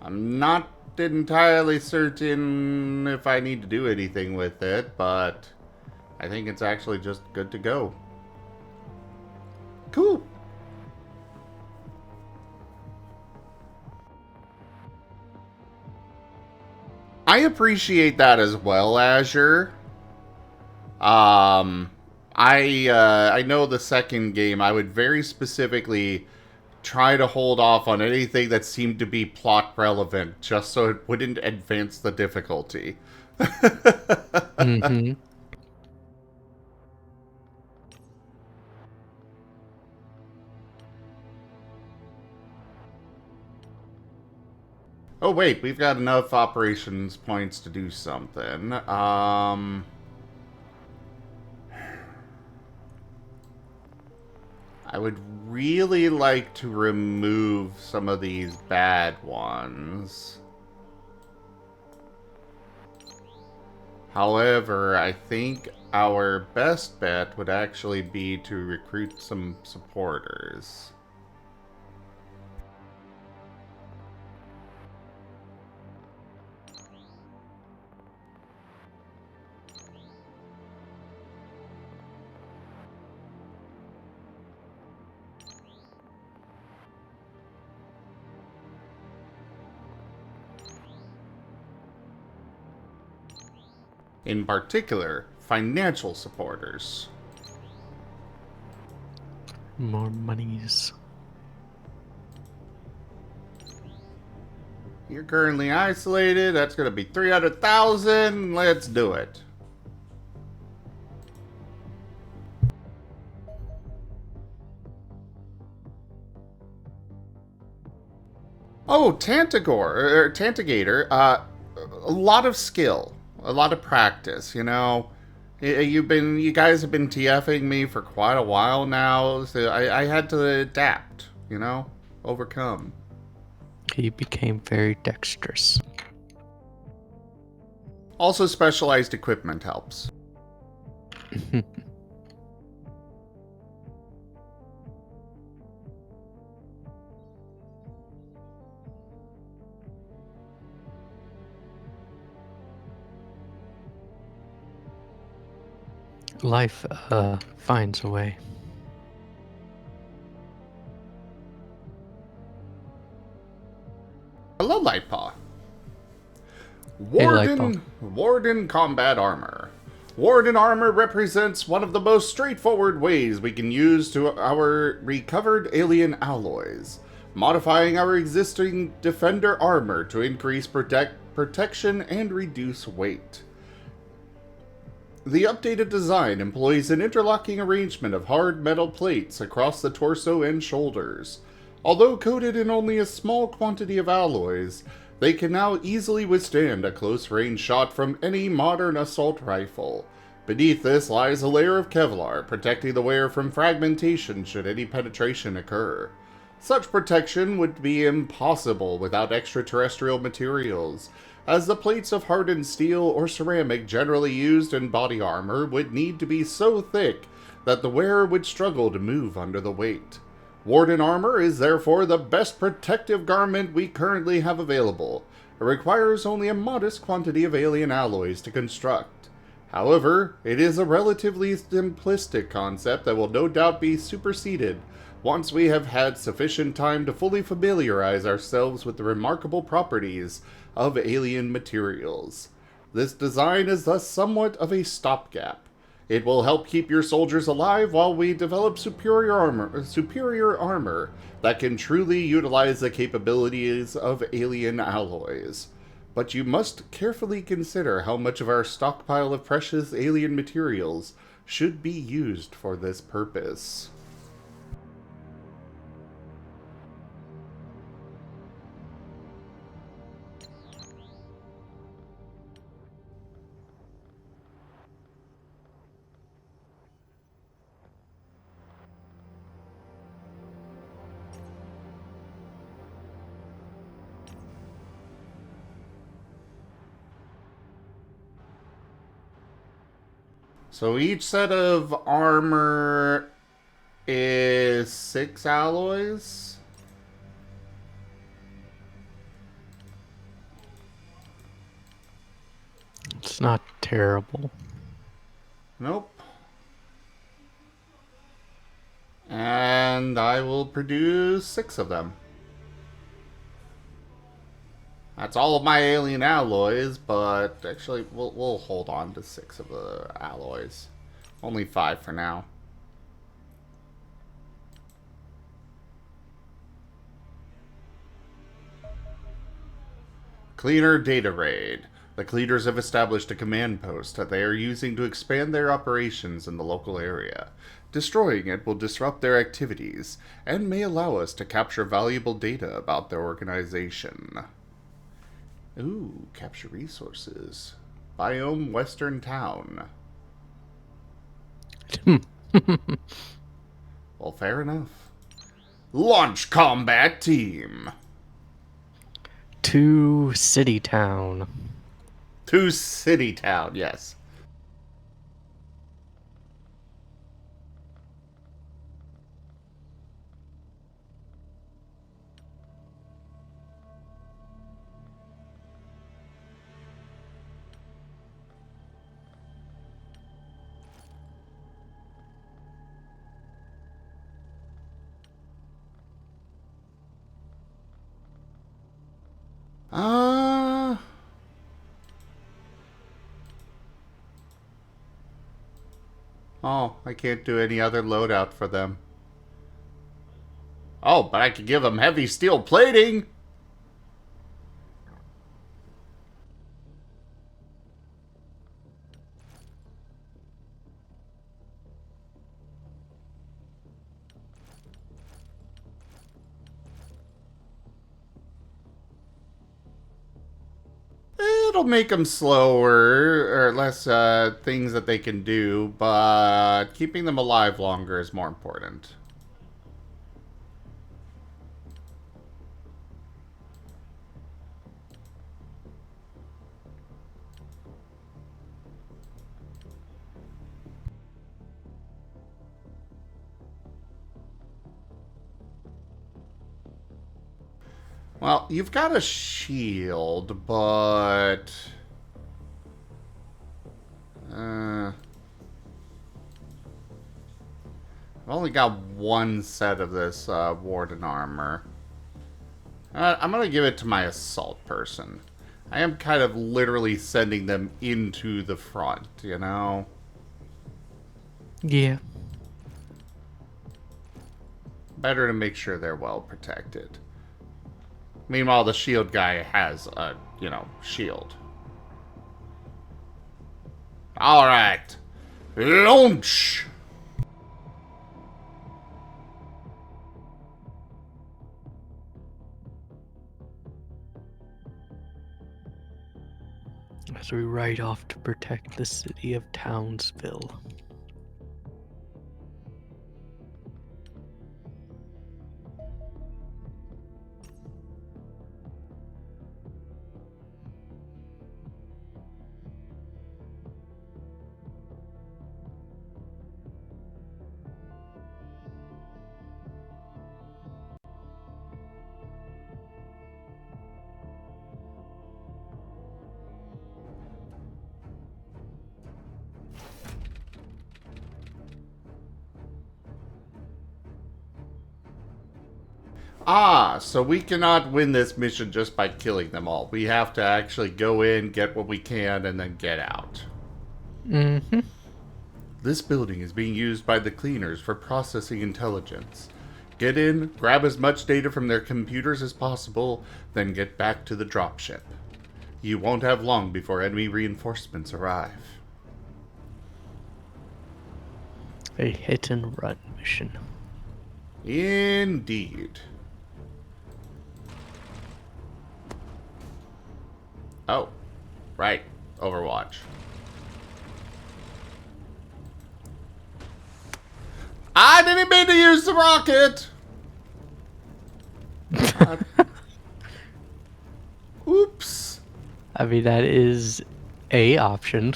I'm not entirely certain if I need to do anything with it, but I think it's actually just good to go. Cool. I appreciate that as well, Azure. I know the second game I would very specifically try to hold off on anything that seemed to be plot relevant, just so it wouldn't advance the difficulty. Mm-hmm. Oh wait, we've got enough operations points to do something. I would really like to remove some of these bad ones. However, I think our best bet would actually be to recruit some supporters. In particular, financial supporters. More monies. You're currently isolated. That's going to be 300,000. Let's do it. Oh, Tantigator. A lot of skill. A lot of practice, you know. You guys have been TFing me for quite a while now, so I had to adapt, you know, overcome. He became very dexterous. Also, specialized equipment helps. Life finds a way. Hello, Lightpaw. Hey, Lightbulb. Warden Combat Armor. Warden Armor represents one of the most straightforward ways we can use to our recovered alien alloys, modifying our existing Defender armor to increase protection and reduce weight. The updated design employs an interlocking arrangement of hard metal plates across the torso and shoulders. Although coated in only a small quantity of alloys, they can now easily withstand a close-range shot from any modern assault rifle. Beneath this lies a layer of Kevlar, protecting the wearer from fragmentation should any penetration occur. Such protection would be impossible without extraterrestrial materials, as the plates of hardened steel or ceramic generally used in body armor would need to be so thick that the wearer would struggle to move under the weight. Warden armor is therefore the best protective garment we currently have available. It requires only a modest quantity of alien alloys to construct. However, it is a relatively simplistic concept that will no doubt be superseded once we have had sufficient time to fully familiarize ourselves with the remarkable properties of alien materials. This design is thus somewhat of a stopgap. It will help keep your soldiers alive while we develop superior armor that can truly utilize the capabilities of alien alloys. But you must carefully consider how much of our stockpile of precious alien materials should be used for this purpose. So each set of armor is 6 alloys. It's not terrible. Nope. And I will produce 6 of them. That's all of my alien alloys, but actually we'll hold on to 6 of the alloys. Only 5 for now. Cleaner Data Raid. The Cleaners have established a command post that they are using to expand their operations in the local area. Destroying it will disrupt their activities, and may allow us to capture valuable data about their organization. Ooh, capture resources. Biome Western Town. Well, fair enough. Launch Combat Team. To City Town. To City Town, yes. Oh, I can't do any other loadout for them. Oh, but I could give them heavy steel plating! It'll make them slower, or less things that they can do, but keeping them alive longer is more important. Well, you've got a shield, but... I've only got one set of this Warden armor. I'm going to give it to my assault person. I am kind of literally sending them into the front, you know? Yeah. Better to make sure they're well protected. Meanwhile, the shield guy has a, shield. Alright. Launch! As we ride off to protect the city of Townsville. Ah, so we cannot win this mission just by killing them all. We have to actually go in, get what we can, and then get out. Mm-hmm. This building is being used by the cleaners for processing intelligence. Get in, grab as much data from their computers as possible, then get back to the dropship. You won't have long before enemy reinforcements arrive. A hit and run mission. Indeed. Oh, right. Overwatch. I didn't mean to use the rocket! Oops. I mean, that is a option.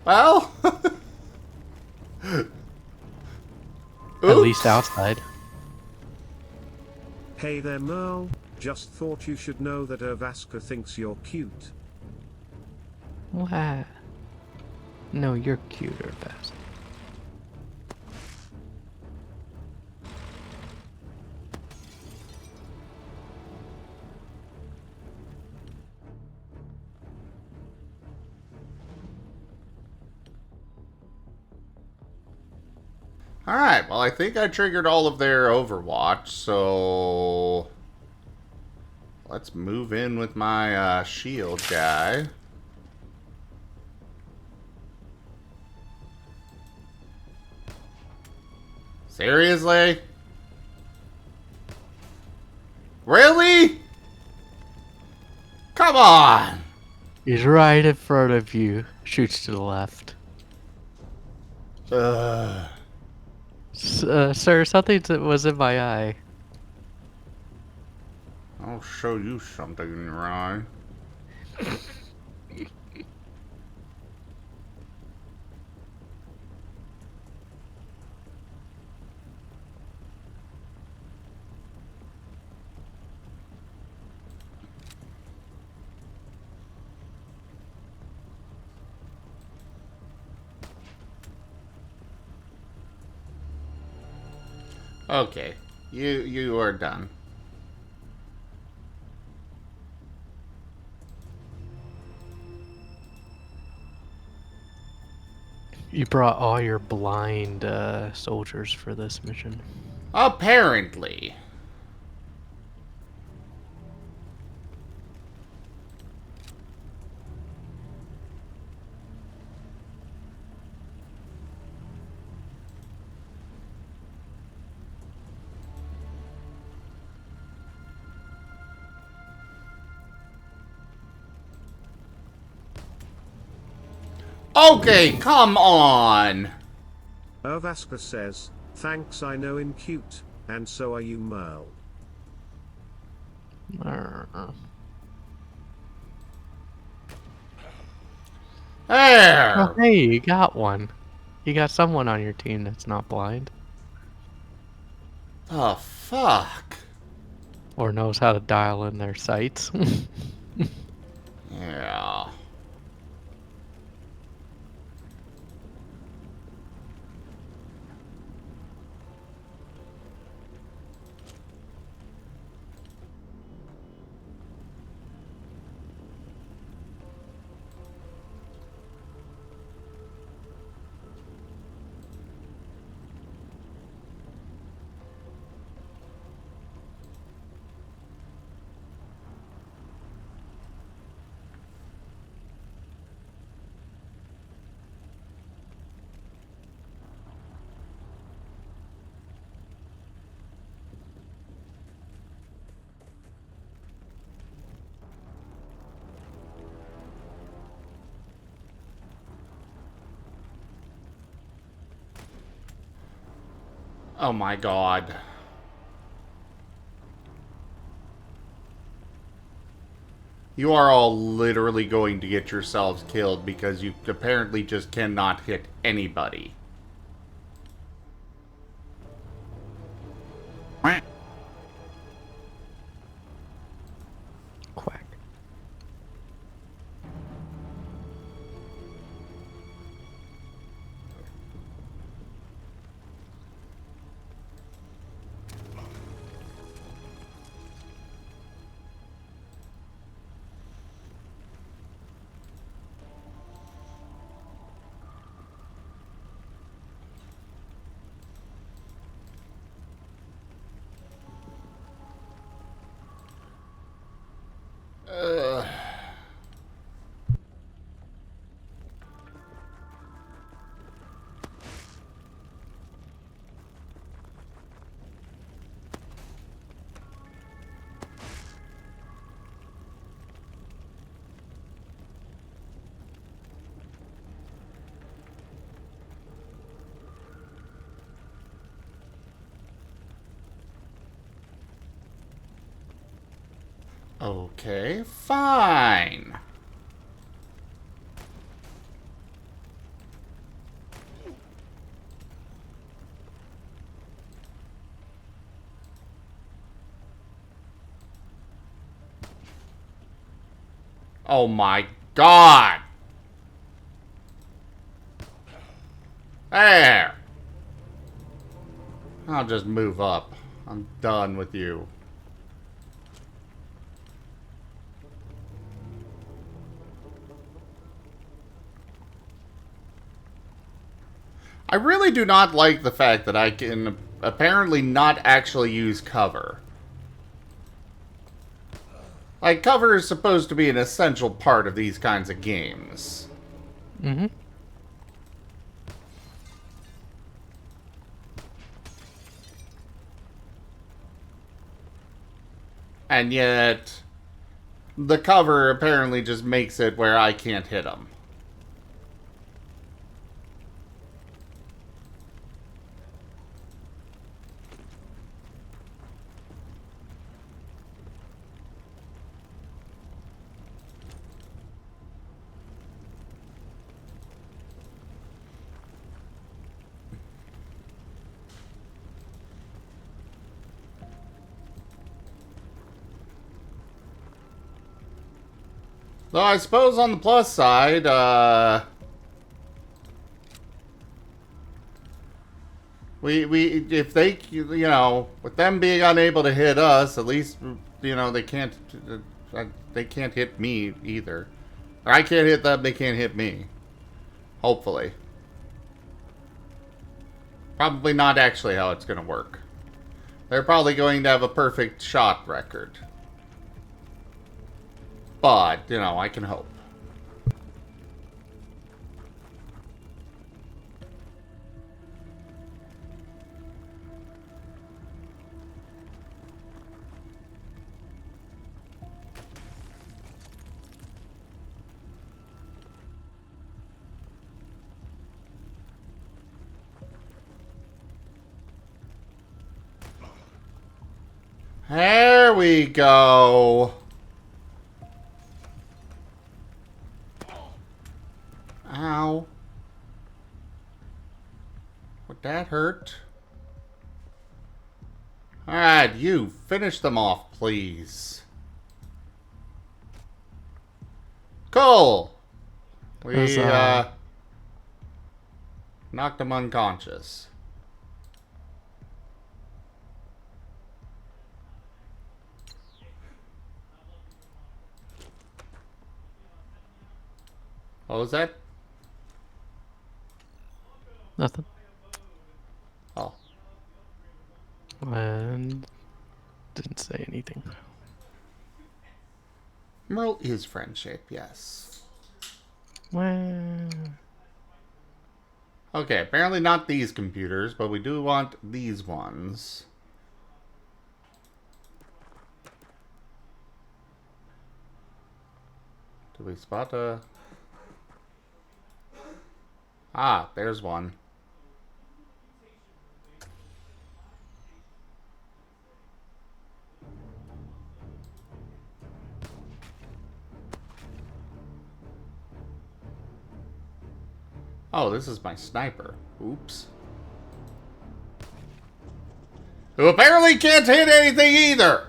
Well. At least outside. Hey there, Merle. Just thought you should know that Ervaska thinks you're cute. What? No, you're cuter, best. Alright, well, I think I triggered all of their Overwatch, so let's move in with my shield guy. Seriously? Really? Come on! He's right in front of you. Shoots to the left. Sir, something was in my eye. I'll show you something in your eye. Okay, you are done. You brought all your blind soldiers for this mission. Apparently. Okay, come on! Ervaska says, thanks, I know in cute, and so are you, Merle. There! Oh, hey, you got one. You got someone on your team that's not blind. The fuck? Or knows how to dial in their sights. Yeah. Oh my god. You are all literally going to get yourselves killed because you apparently just cannot hit anybody. Quack. Okay, fine. Oh my god! There! I'll just move up. I'm done with you. I really do not like the fact that I can apparently not actually use cover. Like, cover is supposed to be an essential part of these kinds of games. Mm-hmm. And yet, the cover apparently just makes it where I can't hit them. Though I suppose on the plus side, if they, you know, with them being unable to hit us, at least, you know, they can't hit me either. Or I can't hit them, they can't hit me. Hopefully. Probably not actually how it's going to work. They're probably going to have a perfect shot record. But, you know, I can hope. There we go. Ow. Would that hurt? Alright, you. Finish them off, please. Cool. We, knocked him unconscious. What was that? Nothing. Oh. And didn't say anything. Merle is friendship, yes. Well, Okay, apparently not these computers, but we do want these ones. Do we spot a... Ah, there's one. Oh, this is my sniper. Oops. Who apparently can't hit anything either!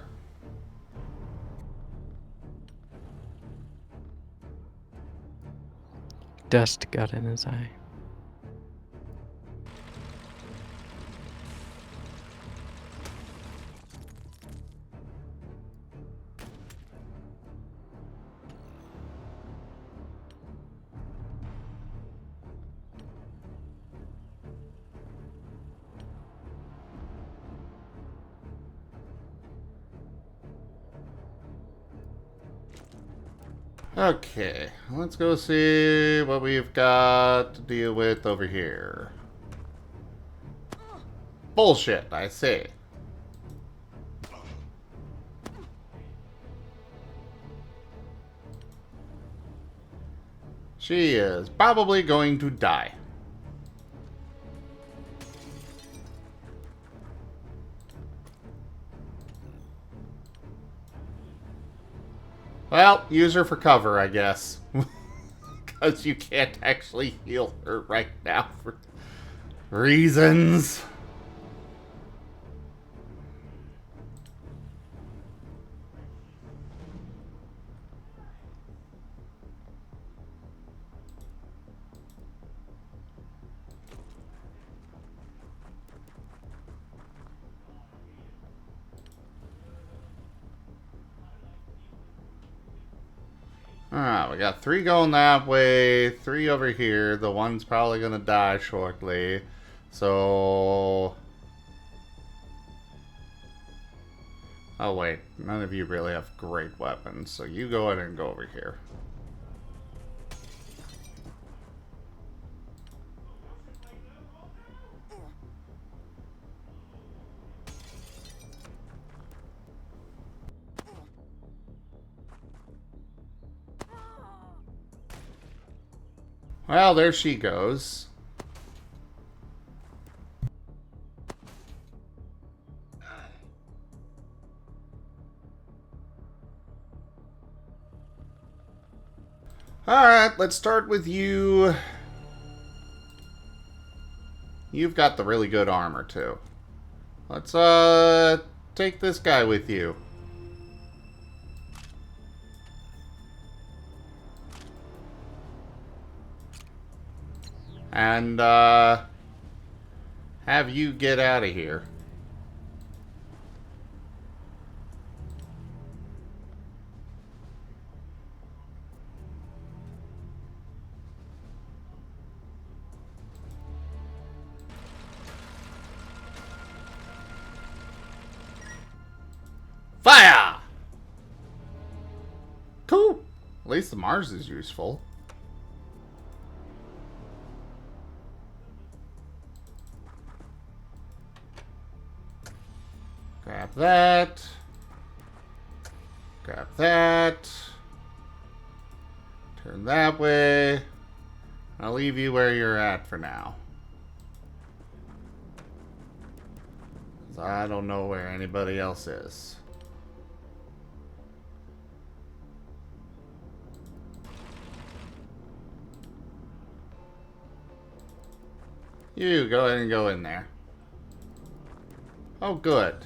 Dust got in his eye. Okay, let's go see what we've got to deal with over here. Bullshit, I say. She is probably going to die. Well, use her for cover, I guess. Because you can't actually heal her right now for reasons. Alright, we got 3 going that way, 3 over here. The one's probably gonna die shortly. So... oh wait, none of you really have great weapons, so you go ahead and go over here. Well, there she goes. Alright, let's start with you. You've got the really good armor, too. Let's, take this guy with you. And, have you get out of here. Fire! Cool. At least the Mars is useful. Grab that. Grab that. Turn that way. I'll leave you where you're at for now. 'Cause I don't know where anybody else is. You go ahead and go in there. Oh, good.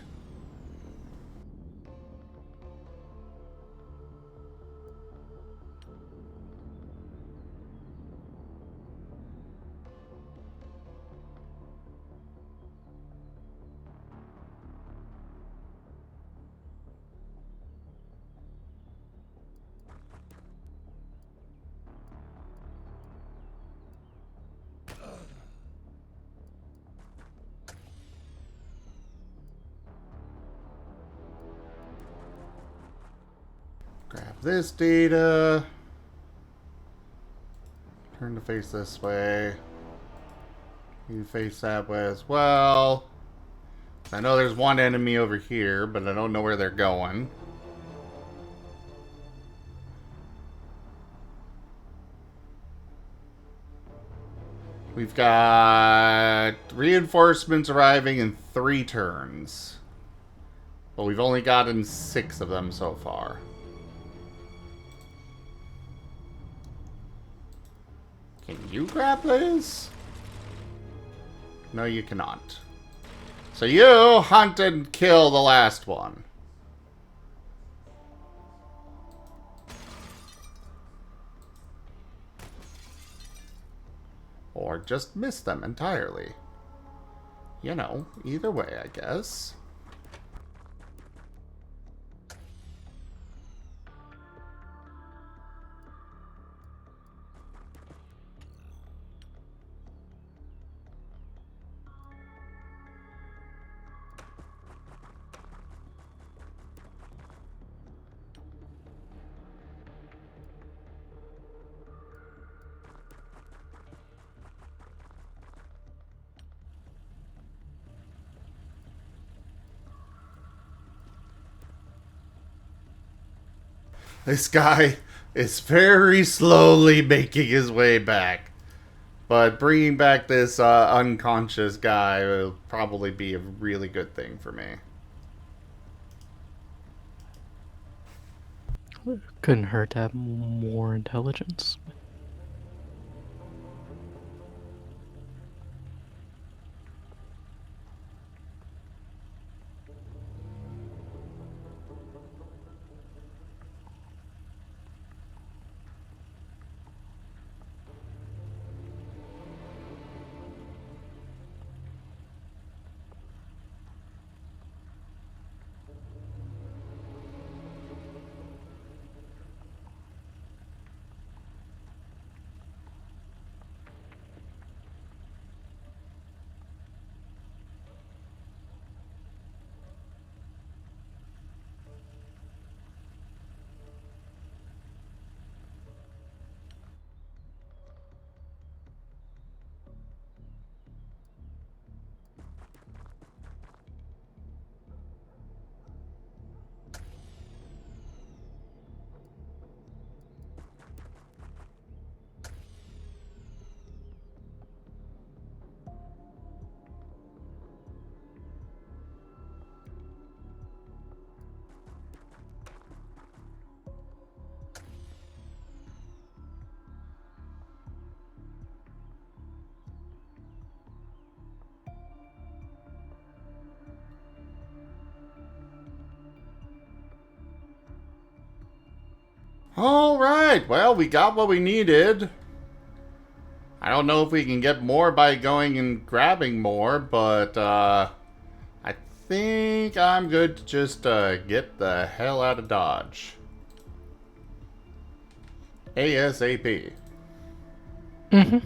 Grab this data. Turn to face this way. You face that way as well. I know there's one enemy over here, but I don't know where they're going. We've got reinforcements arriving in 3 turns. But we've only gotten 6 of them so far. Can you grab this? No, you cannot. So you hunt and kill the last one. Or just miss them entirely. You know, either way, I guess. This guy is very slowly making his way back. But bringing back this unconscious guy will probably be a really good thing for me. Couldn't hurt to have more intelligence. Alright, well, we got what we needed. I don't know if we can get more by going and grabbing more, but I think I'm good to just get the hell out of Dodge. ASAP. Mm-hmm.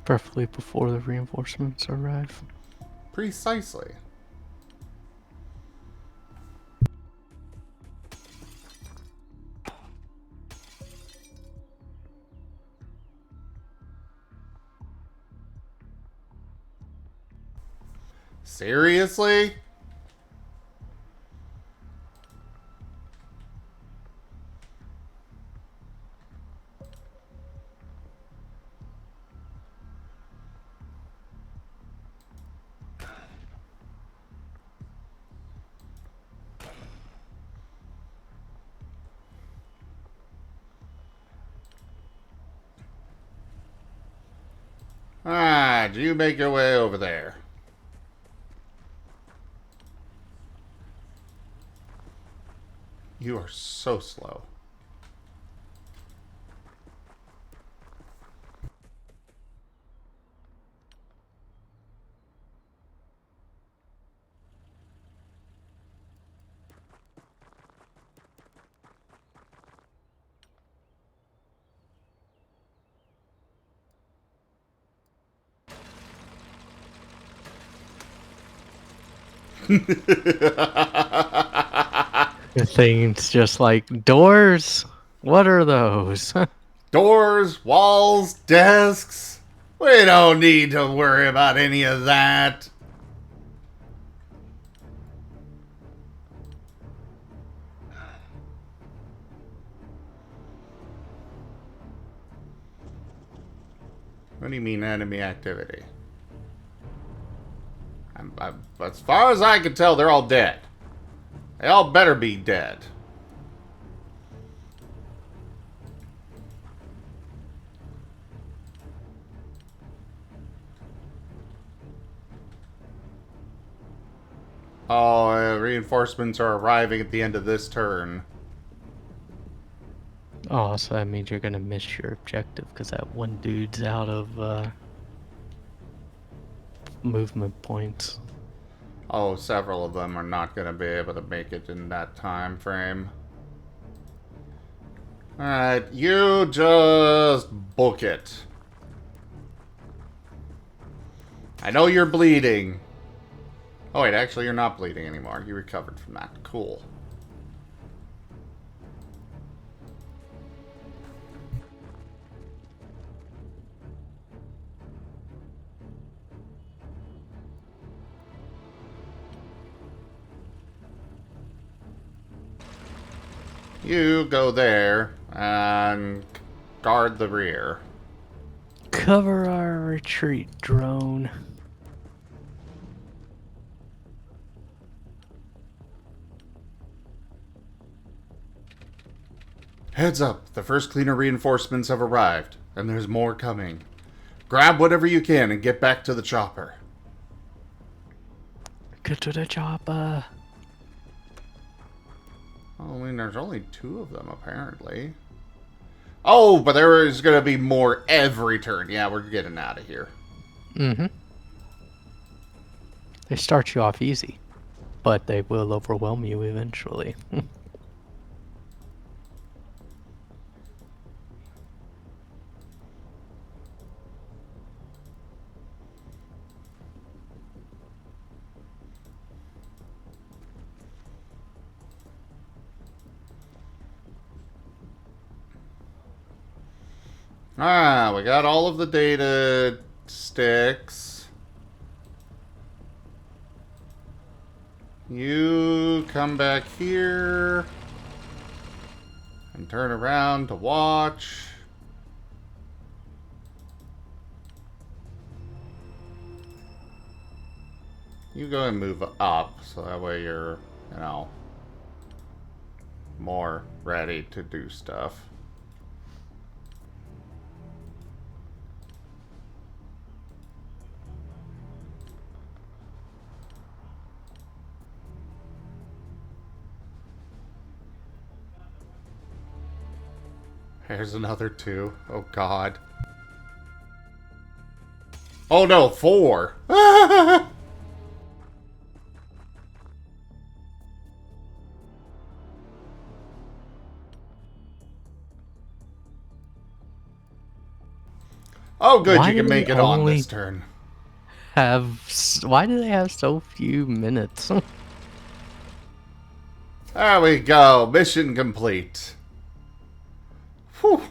Preferably before the reinforcements arrive. Precisely. Seriously? Alright, you make your way over there. You are so slow. The thing's just like, doors? What are those? Doors, walls, desks. We don't need to worry about any of that. What do you mean enemy activity? As far as I can tell, they're all dead. They all better be dead. Oh, reinforcements are arriving at the end of this turn. Oh, so that means you're gonna miss your objective because that one dude's out of movement points. Oh, several of them are not going to be able to make it in that time frame. Alright, you just book it. I know you're bleeding. Oh wait, actually you're not bleeding anymore. You recovered from that. Cool. You go there and guard the rear. Cover our retreat, drone. Heads up, the first cleaner reinforcements have arrived, and there's more coming. Grab whatever you can and get back to the chopper. Get to the chopper. I mean, there's only 2 of them, apparently. Oh, but there is going to be more every turn. Yeah, we're getting out of here. Mm-hmm. They start you off easy, but they will overwhelm you eventually. Ah, we got all of the data sticks. You come back here and turn around to watch. You go and move up, so that way you're, you know, more ready to do stuff. There's another 2. Oh, God. Oh, no, 4. Oh, good, Why you can do make they it on only this turn. Why do they have so few minutes? There we go. Mission complete. Whew.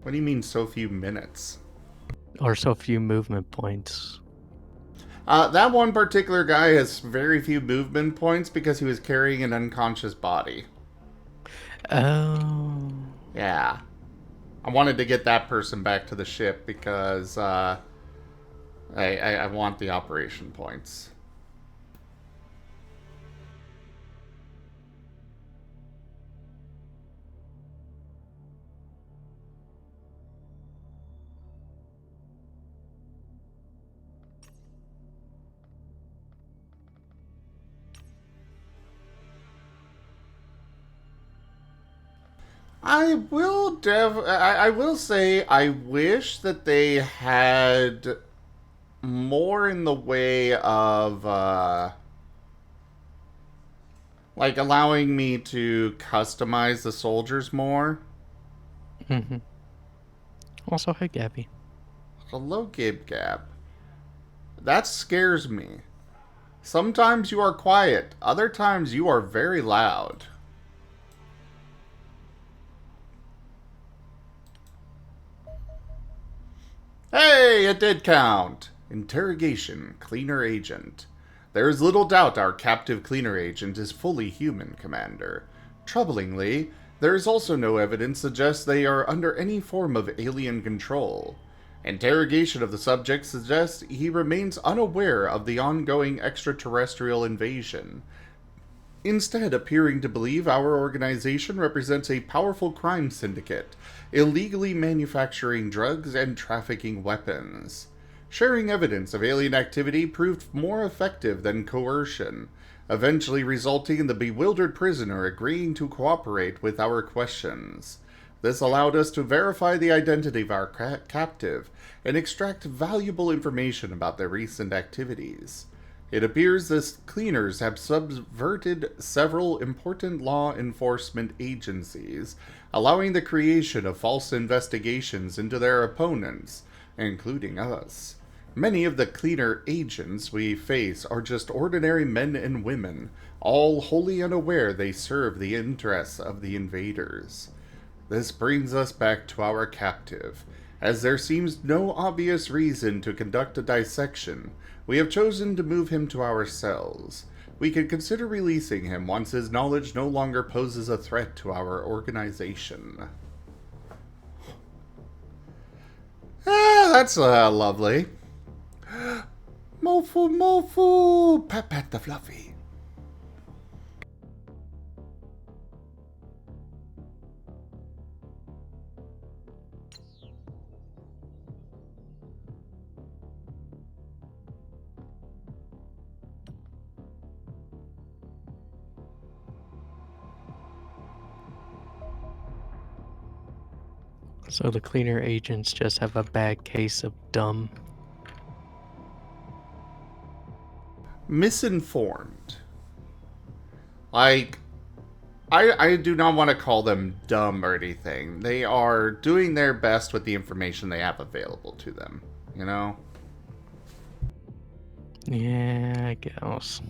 What do you mean so few minutes? Or so few movement points? That one particular guy has very few movement points because he was carrying an unconscious body. Oh. Yeah. I wanted to get that person back to the ship because I want the operation points. I will say I wish that they had more in the way of like allowing me to customize the soldiers more. Mm-hmm. Also, hey, Gabby. Hello, Gib Gab. That scares me. Sometimes you are quiet, other times you are very loud. Hey, it did count! Interrogation, cleaner agent. There is little doubt our captive cleaner agent is fully human, Commander. Troublingly, there is also no evidence suggests they are under any form of alien control. Interrogation of the subject suggests he remains unaware of the ongoing extraterrestrial invasion, instead appearing to believe our organization represents a powerful crime syndicate, illegally manufacturing drugs and trafficking weapons. Sharing evidence of alien activity proved more effective than coercion, eventually resulting in the bewildered prisoner agreeing to cooperate with our questions. This allowed us to verify the identity of our captive and extract valuable information about their recent activities. It appears the cleaners have subverted several important law enforcement agencies, allowing the creation of false investigations into their opponents, including us. Many of the cleaner agents we face are just ordinary men and women, all wholly unaware they serve the interests of the invaders. This brings us back to our captive. As there seems no obvious reason to conduct a dissection, we have chosen to move him to our cells. We can consider releasing him once his knowledge no longer poses a threat to our organization. That's lovely. Mofu, mofu, pat pat the fluffy. So the cleaner agents just have a bad case of dumb. Misinformed. Like, I do not want to call them dumb or anything. They are doing their best with the information they have available to them, you know? Yeah, I guess.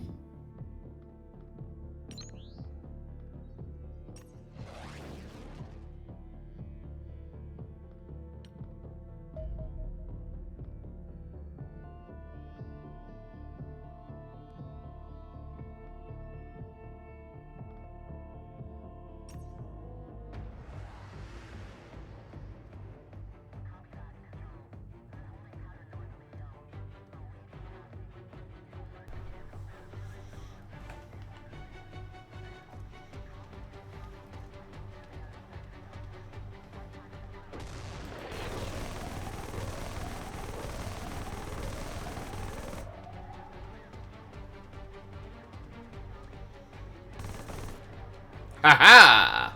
Aha!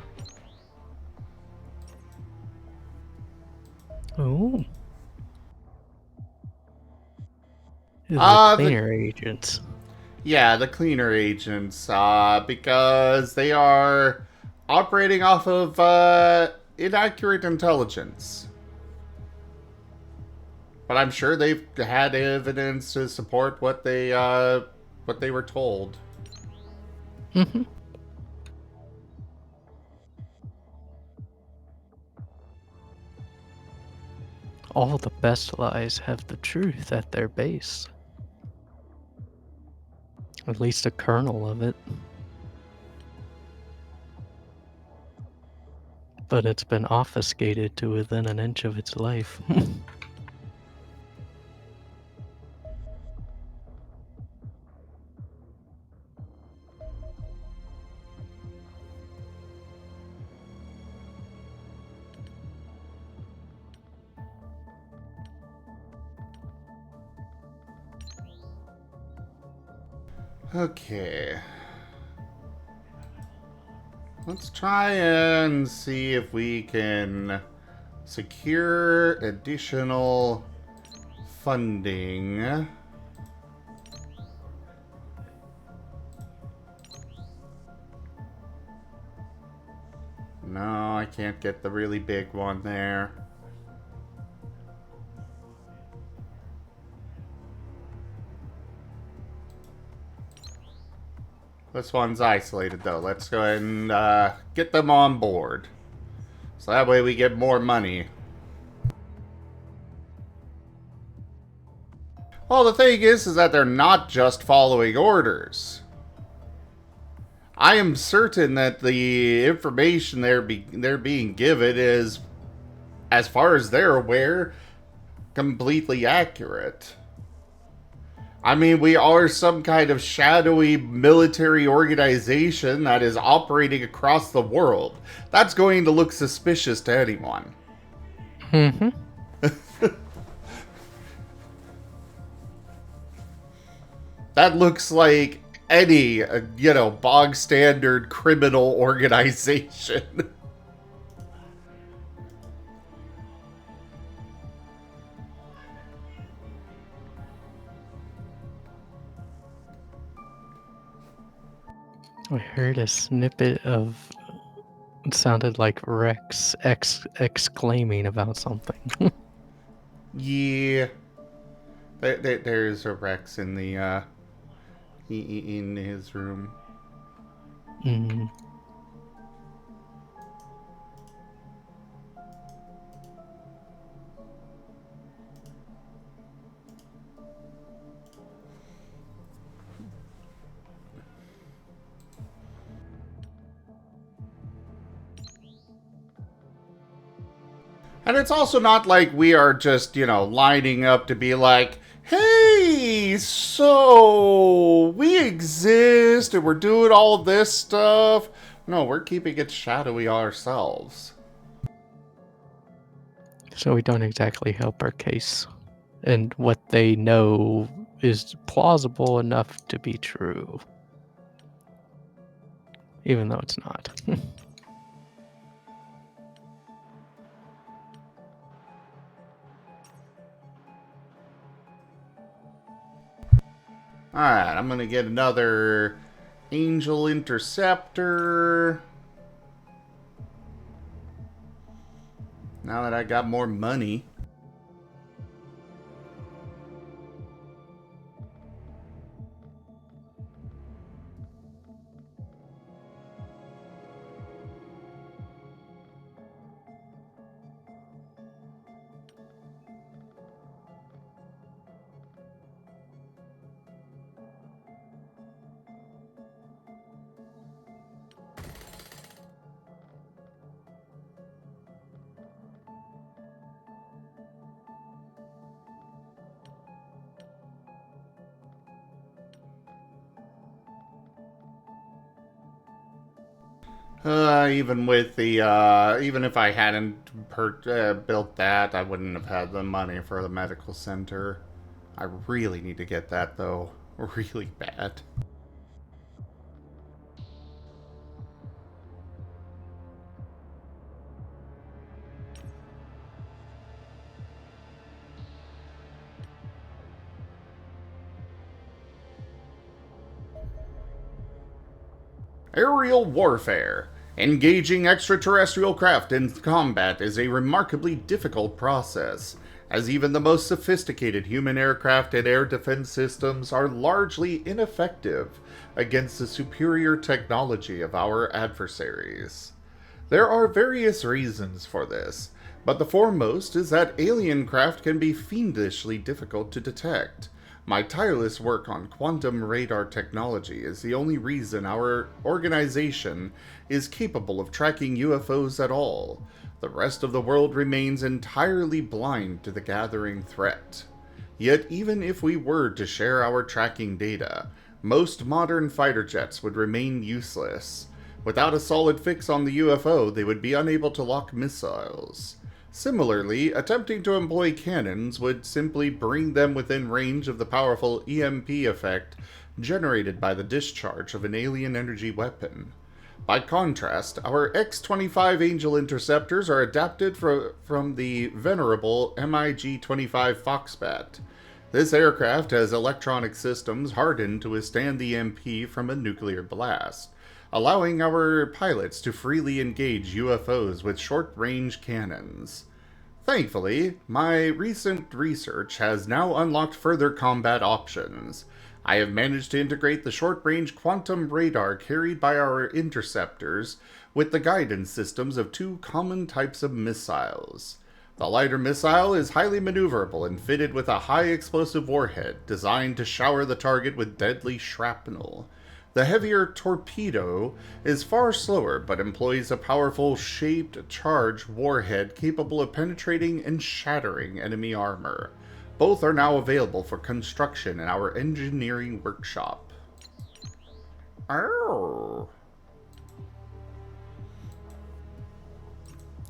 Oh. The cleaner agents. Yeah, the cleaner agents, because they are operating off of inaccurate intelligence. But I'm sure they've had evidence to support what they were told. Mm-hmm. All the best lies have the truth at their base. At least a kernel of it. But it's been obfuscated to within an inch of its life. Okay. Let's try and see if we can secure additional funding. No, I can't get the really big one there. This one's isolated, though. Let's go ahead and get them on board. So that way we get more money. Well, the thing is that they're not just following orders. I am certain that the information they're being given is, as far as they're aware, completely accurate. I mean, we are some kind of shadowy military organization that is operating across the world. That's going to look suspicious to anyone. Mm-hmm. That looks like any, bog standard criminal organization. I heard a snippet of. It sounded like Rex exclaiming about something. Yeah. There's a Rex in the, in his room. Mm. And it's also not like we are just, lining up to be like, hey, so we exist and we're doing all of this stuff. No, we're keeping it shadowy ourselves. So we don't exactly help our case. And what they know is plausible enough to be true. Even though it's not. Alright, I'm gonna get another Angel Interceptor. Now that I got more money. Even with the, even if I hadn't built that, I wouldn't have had the money for the medical center. I really need to get that, though. Really bad. Aerial warfare. Engaging extraterrestrial craft in combat is a remarkably difficult process, as even the most sophisticated human aircraft and air defense systems are largely ineffective against the superior technology of our adversaries. There are various reasons for this, but the foremost is that alien craft can be fiendishly difficult to detect. My tireless work on quantum radar technology is the only reason our organization is capable of tracking UFOs at all. The rest of the world remains entirely blind to the gathering threat. Yet even if we were to share our tracking data, most modern fighter jets would remain useless. Without a solid fix on the UFO, they would be unable to lock missiles. Similarly, attempting to employ cannons would simply bring them within range of the powerful EMP effect generated by the discharge of an alien energy weapon. By contrast, our X-25 Angel interceptors are adapted from the venerable MiG-25 Foxbat. This aircraft has electronic systems hardened to withstand the EMP from a nuclear blast, allowing our pilots to freely engage UFOs with short-range cannons. Thankfully, my recent research has now unlocked further combat options. I have managed to integrate the short-range quantum radar carried by our interceptors with the guidance systems of two common types of missiles. The lighter missile is highly maneuverable and fitted with a high-explosive warhead designed to shower the target with deadly shrapnel. The heavier torpedo is far slower, but employs a powerful shaped charge warhead capable of penetrating and shattering enemy armor. Both are now available for construction in our engineering workshop. Oh.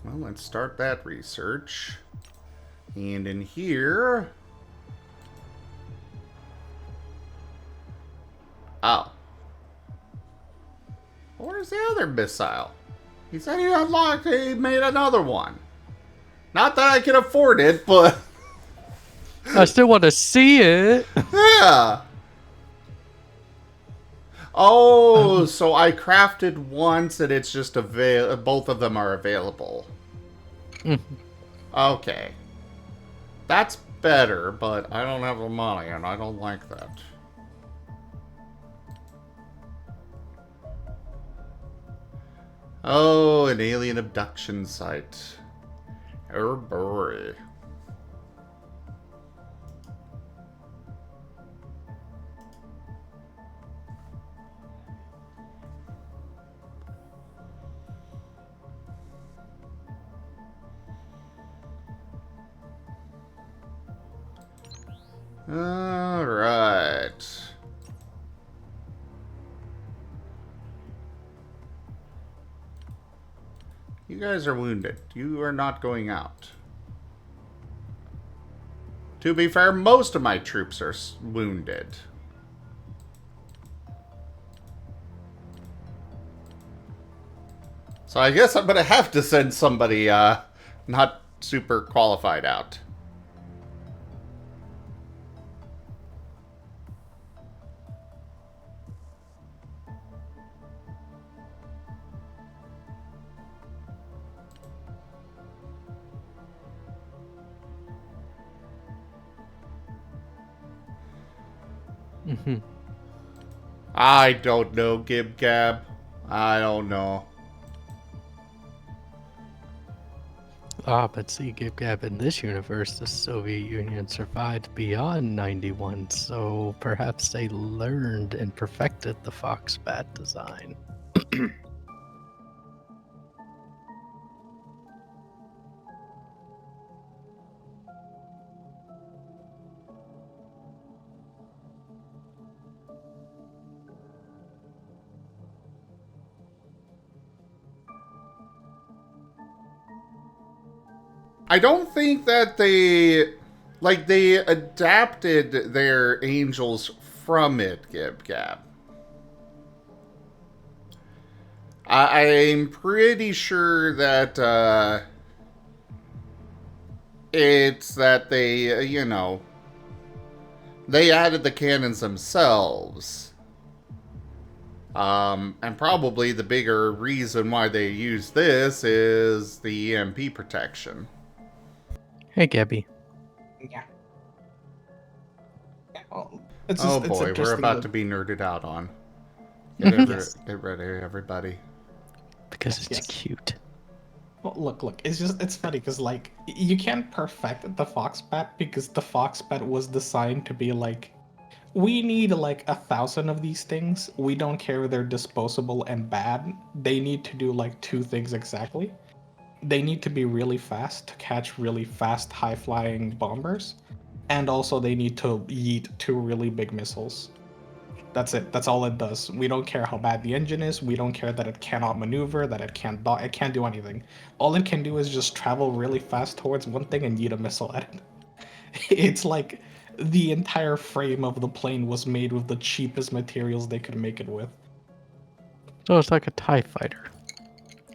Well, let's start that research. And in here... the other missile? He said he made another one. Not that I can afford it, but... I still want to see it. Yeah. Oh, so I crafted once and it's just both of them are available. Okay. That's better, but I don't have the money and I don't like that. Oh, an alien abduction site. Oh boy. Alright. You guys are wounded. You are not going out. To be fair, most of my troops are wounded. So I guess I'm gonna have to send somebody, not super qualified out. I don't know, Gib Gab. I don't know. But see, Gib Gab, in this universe, the Soviet Union survived beyond 91, so perhaps they learned and perfected the Fox Bat design. I don't think that they adapted their angels from it, Gib Gab. I'm pretty sure that, it's that they, they added the cannons themselves. And probably the bigger reason why they use this is the EMP protection. Hey, Gabby. Yeah. Oh boy, we're about to be nerded out on. Get ready, everybody. Because it's cute. Well, look, it's funny because, like, you can't perfect the Foxbat because the Foxbat was designed to be like, we need like 1,000 of these things. We don't care if they're disposable and bad. They need to do like 2 things exactly. They need to be really fast to catch really fast, high-flying bombers, and also they need to yeet 2 really big missiles. That's it. That's all it does. We don't care how bad the engine is. We don't care that it cannot maneuver, that it can't do anything. All it can do is just travel really fast towards one thing and yeet a missile at it. It's like the entire frame of the plane was made with the cheapest materials they could make it with. So it's like a TIE fighter.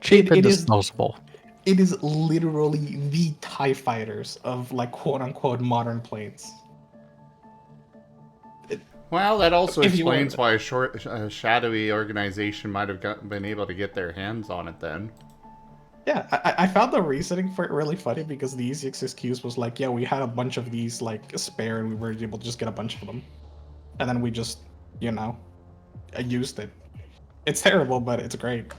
Cheap and disposable. It is literally the TIE fighters of, like, quote-unquote modern planes. Well, that also explains why a shadowy organization might have been able to get their hands on it then. Yeah, I found the reasoning for it really funny because the easiest excuse was like, yeah, we had a bunch of these, like, spare and we were able to just get a bunch of them. And then we just, used it. It's terrible, but it's great.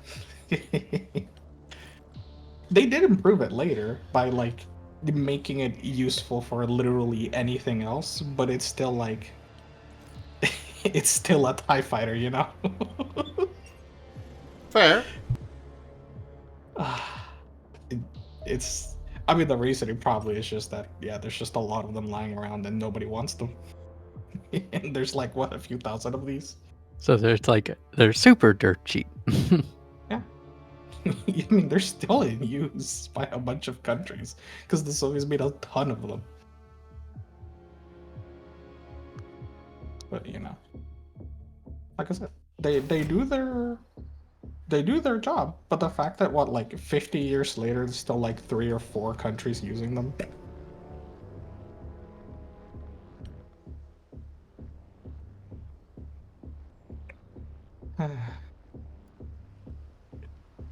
They did improve it later by, like, making it useful for literally anything else, but it's still, like, it's still a TIE fighter, Fair. I mean, the reasoning probably is just that, yeah, there's just a lot of them lying around and nobody wants them. And there's, like, what, a few thousand of these? So they're super dirt cheap. Yeah. I mean, they're still in use by a bunch of countries because the Soviets made a ton of them. But like I said, they do They do their job, but the fact that what, like 50 years later, there's still like 3 or 4 countries using them.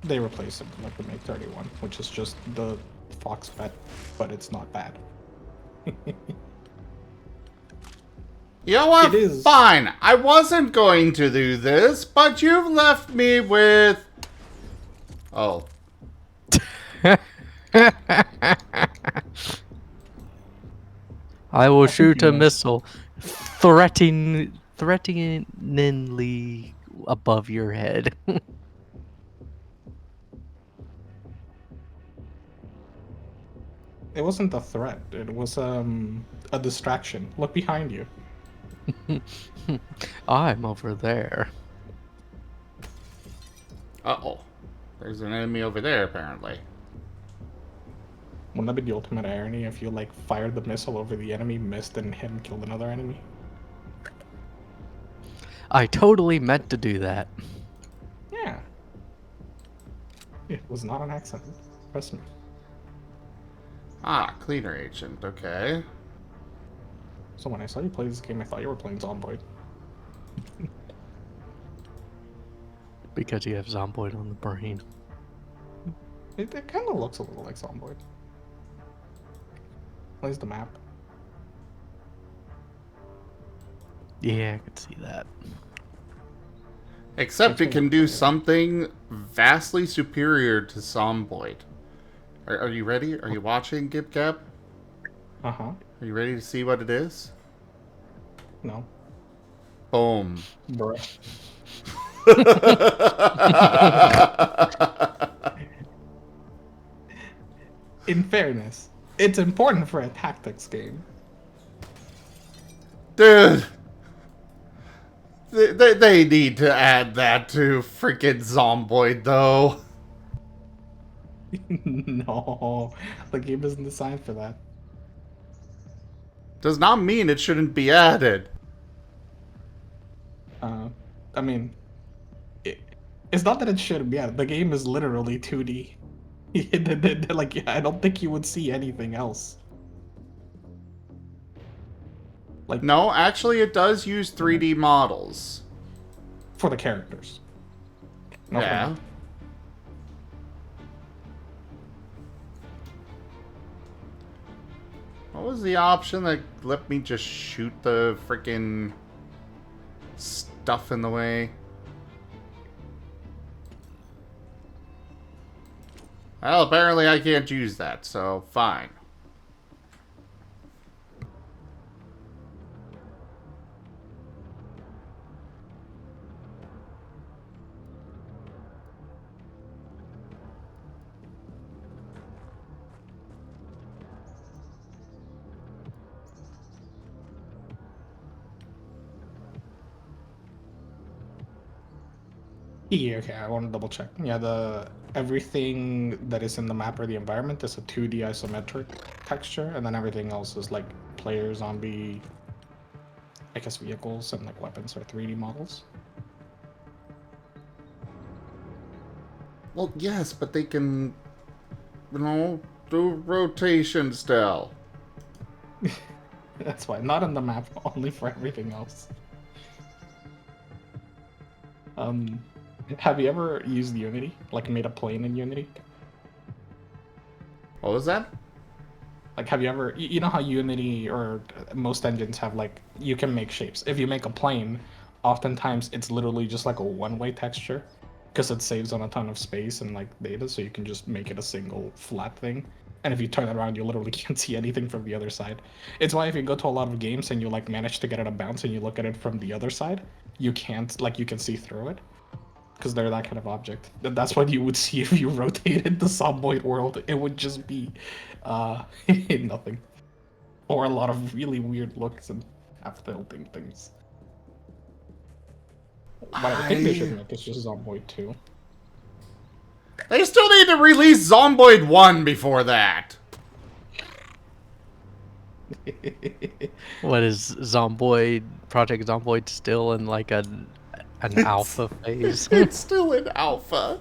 They replaced it with like the MiG-31, which is just the Fox bet, but it's not bad. You know what? It is. Fine. I wasn't going to do this, but you've left me with... Oh. I will shoot a know. missile threateningly above your head. It wasn't a threat. It was a distraction. Look behind you. I'm over there. Uh-oh. There's an enemy over there, apparently. Wouldn't that be the ultimate irony if you like fired the missile over the enemy, missed, and hit and killed another enemy? I totally meant to do that. Yeah. It was not an accident. Trust me. Ah, cleaner agent. Okay. So when I saw you play this game, I thought you were playing Zomboid. Because you have Zomboid on the brain. It kind of looks a little like Zomboid. Plays the map. Yeah, I could see that. Except it can do something vastly superior to Zomboid. Are you ready? Are you watching, GibGab? Uh-huh. Are you ready to see what it is? No. Boom. Bruh. In fairness, it's important for a tactics game. Dude. They need to add that to freaking Zomboid, though. No, the game isn't designed for that. Does not mean it shouldn't be added. I mean, it's not that it shouldn't be added. The game is literally 2D. Like, I don't think you would see anything else. Like, No, actually it does use 3D models. for the characters. Not for Yeah. me. What was the option that let me just shoot the freaking stuff in the way? Well, apparently I can't use that, so fine. Yeah, okay, I want to double check. Yeah, everything that is in the map or the environment is a 2D isometric texture, and then everything else is like player, zombie, I guess vehicles, and like weapons are 3D models. Well, yes, but they can, you know, do rotation still. That's why, not on the map, only for everything else. Have you ever used Unity? Like made a plane in Unity? What was that? Like, have you ever, you know how Unity or most engines have like, you can make shapes. If you make a plane, oftentimes it's literally just like a one-way texture because it saves on a ton of space and like data, so you can just make it a single flat thing. And if you turn it around, you literally can't see anything from the other side. It's why if you go to a lot of games and you like manage to get it to bounce and you look at it from the other side, you can't, like, you can see through it. Because they're that kind of object. That's what you would see if you rotated the Zomboid world. It would just be nothing. Or a lot of really weird looks and half-tilting things. But I think they should make it just Zomboid 2. They still need to release Zomboid 1 before that. What is Zomboid, Project Zomboid still in like a An alpha phase. It's still in alpha.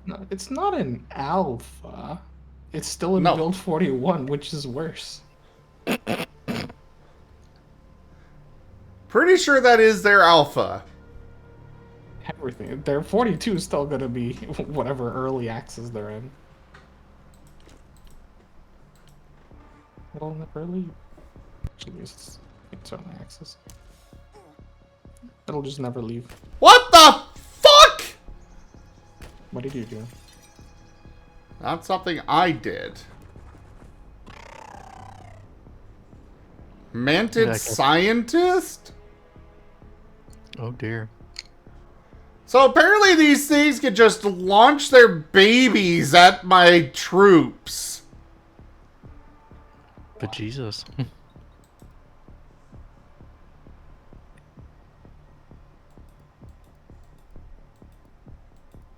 No, it's not an alpha. It's still in No. build 41, which is worse. Pretty sure that is their alpha. Everything. Their 42 is still gonna be whatever early access they're in. It'll never leave. Actually, it's early access. It'll just never leave. What the fuck? What did you do? Not something I did. Manted Okay. scientist? Oh dear. So apparently these things can just launch their babies at my troops. But Jesus.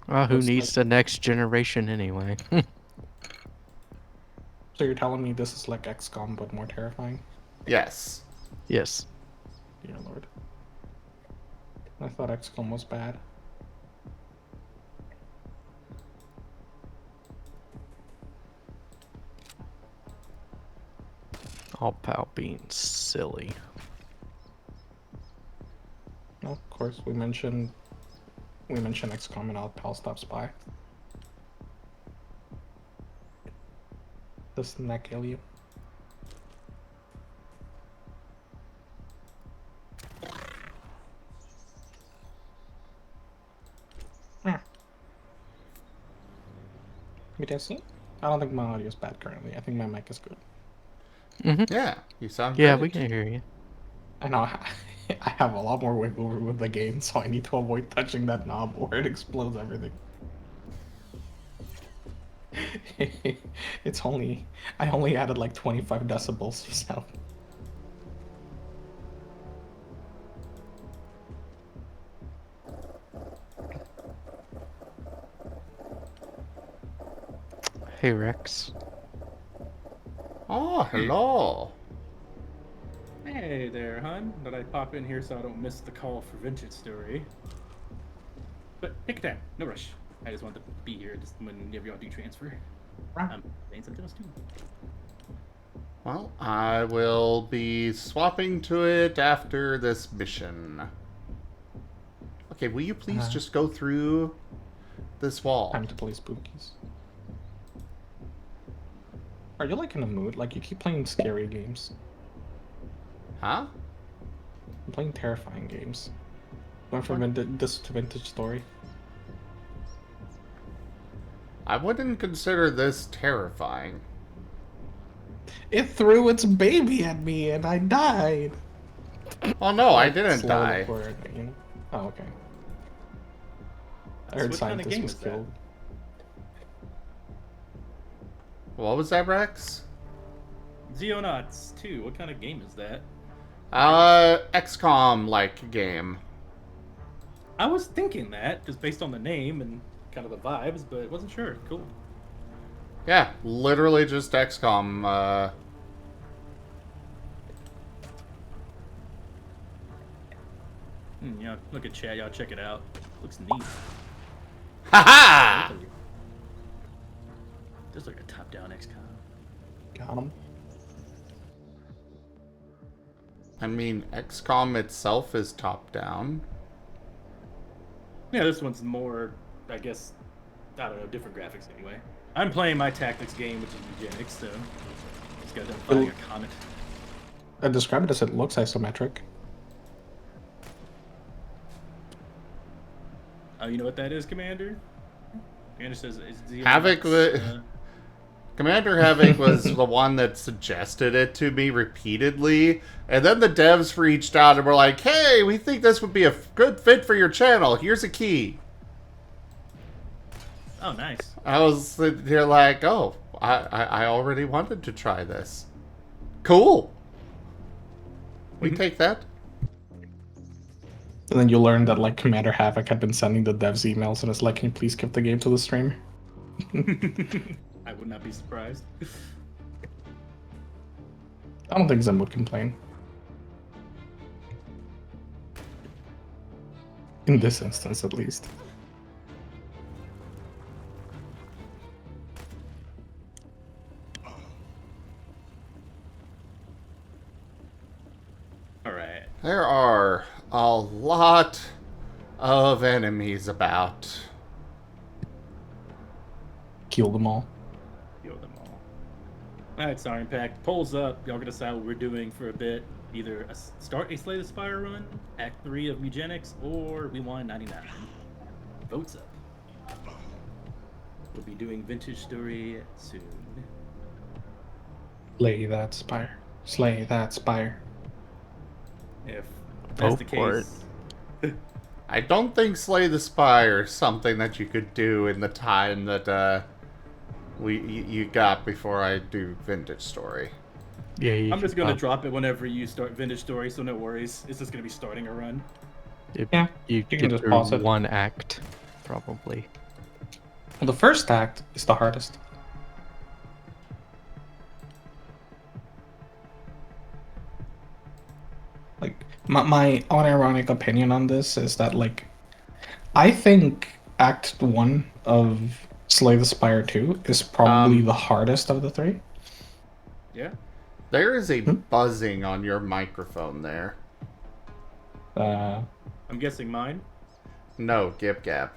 Who Looks needs like- the next generation anyway? So you're telling me this is like XCOM but more terrifying? Yes. Yes. Dear Lord. I thought XCOM was bad. All pal being silly. Oh, of course, we mentioned XCOM and All Pal stops by. Doesn't that kill you? We can see? I don't think my audio is bad currently. I think my mic is good. Yeah, you sound Yeah, great. we can hear you. I know I have a lot more wiggle room with the game, so I need to avoid touching that knob or it explodes everything. I only added like 25 decibels, so. Hey Rex. Oh, hello. Hey there, hon. Did I pop in here so I don't miss the call for Vintage Story? But take your time, no rush. I just wanted to be here just whenever y'all do transfer. I'm saying something else too. Well, I will be swapping to it after this mission. Okay, will you please just go through this wall? Time to play spookies. Are you like in a mood? Like you keep playing scary games. Huh? I'm playing terrifying games. Going from this to Vintage Story. I wouldn't consider this terrifying. It threw its baby at me and I died. Oh no, I didn't Slowly die. forward, you know? Oh, okay. I So heard what kind of scientist game was is that? killed. What was that, Rex? Xenonauts 2, what kind of game is that? XCOM-like game. I was thinking that, just based on the name and kind of the vibes, but wasn't sure. Cool. Yeah, literally just XCOM, Yeah, look at chat, y'all check it out. Looks neat. Haha! Just like a top-down XCOM. Got him. I mean, XCOM itself is top-down. Yeah, this one's more, I guess, I don't know, different graphics anyway. I'm playing my tactics game, which is eugenics, so just got done fighting a comet. I describe it as it looks isometric. Oh, you know what that is, Commander? Commander says it's the Havoc Commander Havoc was the one that suggested it to me repeatedly, and then the devs reached out and were like, hey, we think this would be a good fit for your channel. Here's a key. Oh, nice. I was sitting here like, oh, I already wanted to try this. Cool. We take that. And then you learn that like Commander Havoc had been sending the devs emails and it's like, can you please give the game to the streamer? I would not be surprised. I don't think Zen would complain. In this instance, at least. All right. There are a lot of enemies about. Kill them all. Kill them all. All right, Star Impact. Polls up. Y'all gonna decide what we're doing for a bit. Either start a Slay the Spire run, Act 3 of Eugenics, or we want 99. Votes up. We'll be doing Vintage Story soon. Slay that spire. Slay that spire. If that's Vote the for case, I don't think Slay the Spire is something that you could do in the time that you got before I do Vintage Story. Yeah, I'm just gonna drop it whenever you start Vintage Story, so no worries. It's just gonna be starting a run. Yeah, You can get just through pause it. one act, probably. Well, the first act is the hardest. Like, my unironic opinion on this is that, like, I think Act 1 of Slay the Spire 2 is probably the hardest of the three. Yeah. There is a buzzing on your microphone there. I'm guessing mine. No, Gip Gap.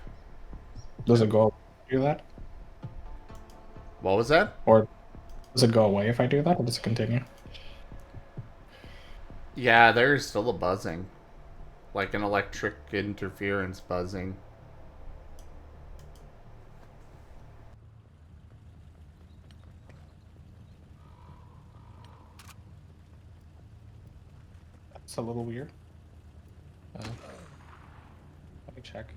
Does it go do that? What was that? Or does it go away if I do that, or does it continue? Yeah, there's still a buzzing. Like an electric interference buzzing. That's a little weird. Let me check.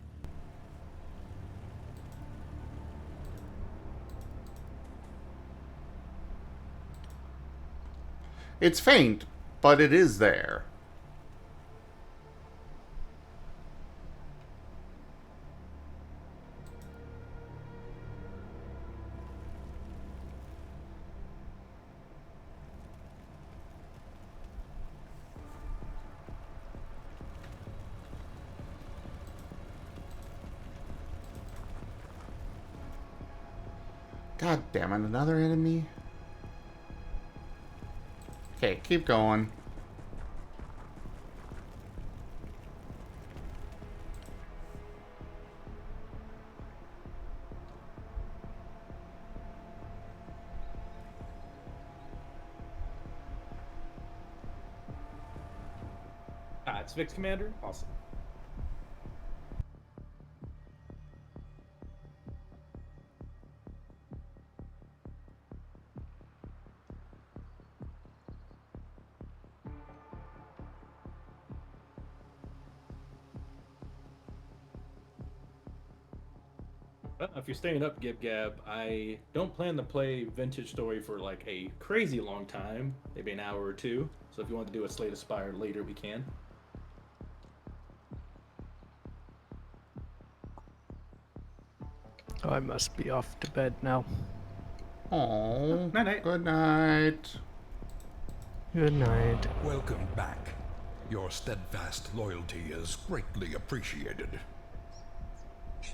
It's faint, but it is there. God damn it, another enemy? Okay, keep going. Ah, it's Vix Commander. Awesome. If you're staying up, Gib Gab, I don't plan to play Vintage Story for like a crazy long time, maybe an hour or two. So if you want to do a Slay the Spire later, we can. Oh, I must be off to bed now. Oh, Night-night. good night. Good night. Welcome back. Your steadfast loyalty is greatly appreciated.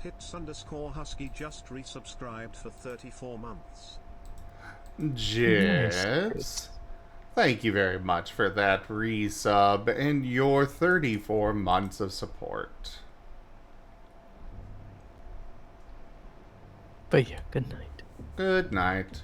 Hits_Husky just resubscribed for 34 months. Jess, thank you very much for that resub and your 34 months of support. But yeah, good night. Good night.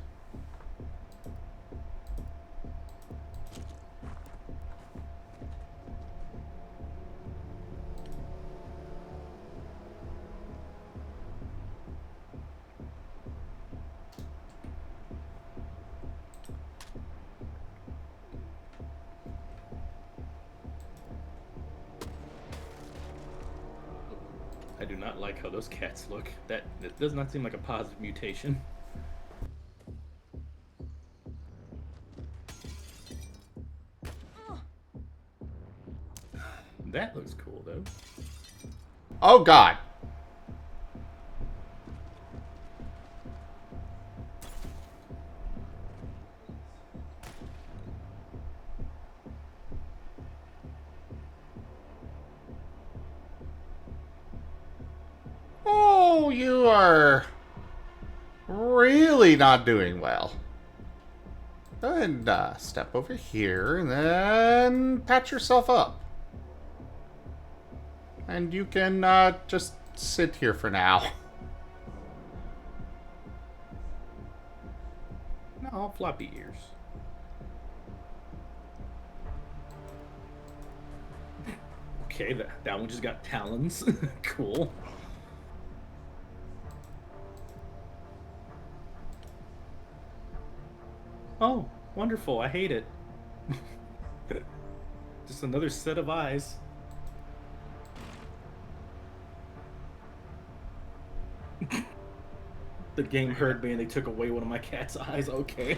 I do not like how those cats look. That does not seem like a positive mutation. That looks cool though. Oh god. you are really not doing well. Go ahead and step over here and then patch yourself up. And you can just sit here for now. No, floppy ears. Okay, that one just got talons. Cool. Oh, wonderful. I hate it. Just another set of eyes. The game heard me and they took away one of my cat's eyes. Okay.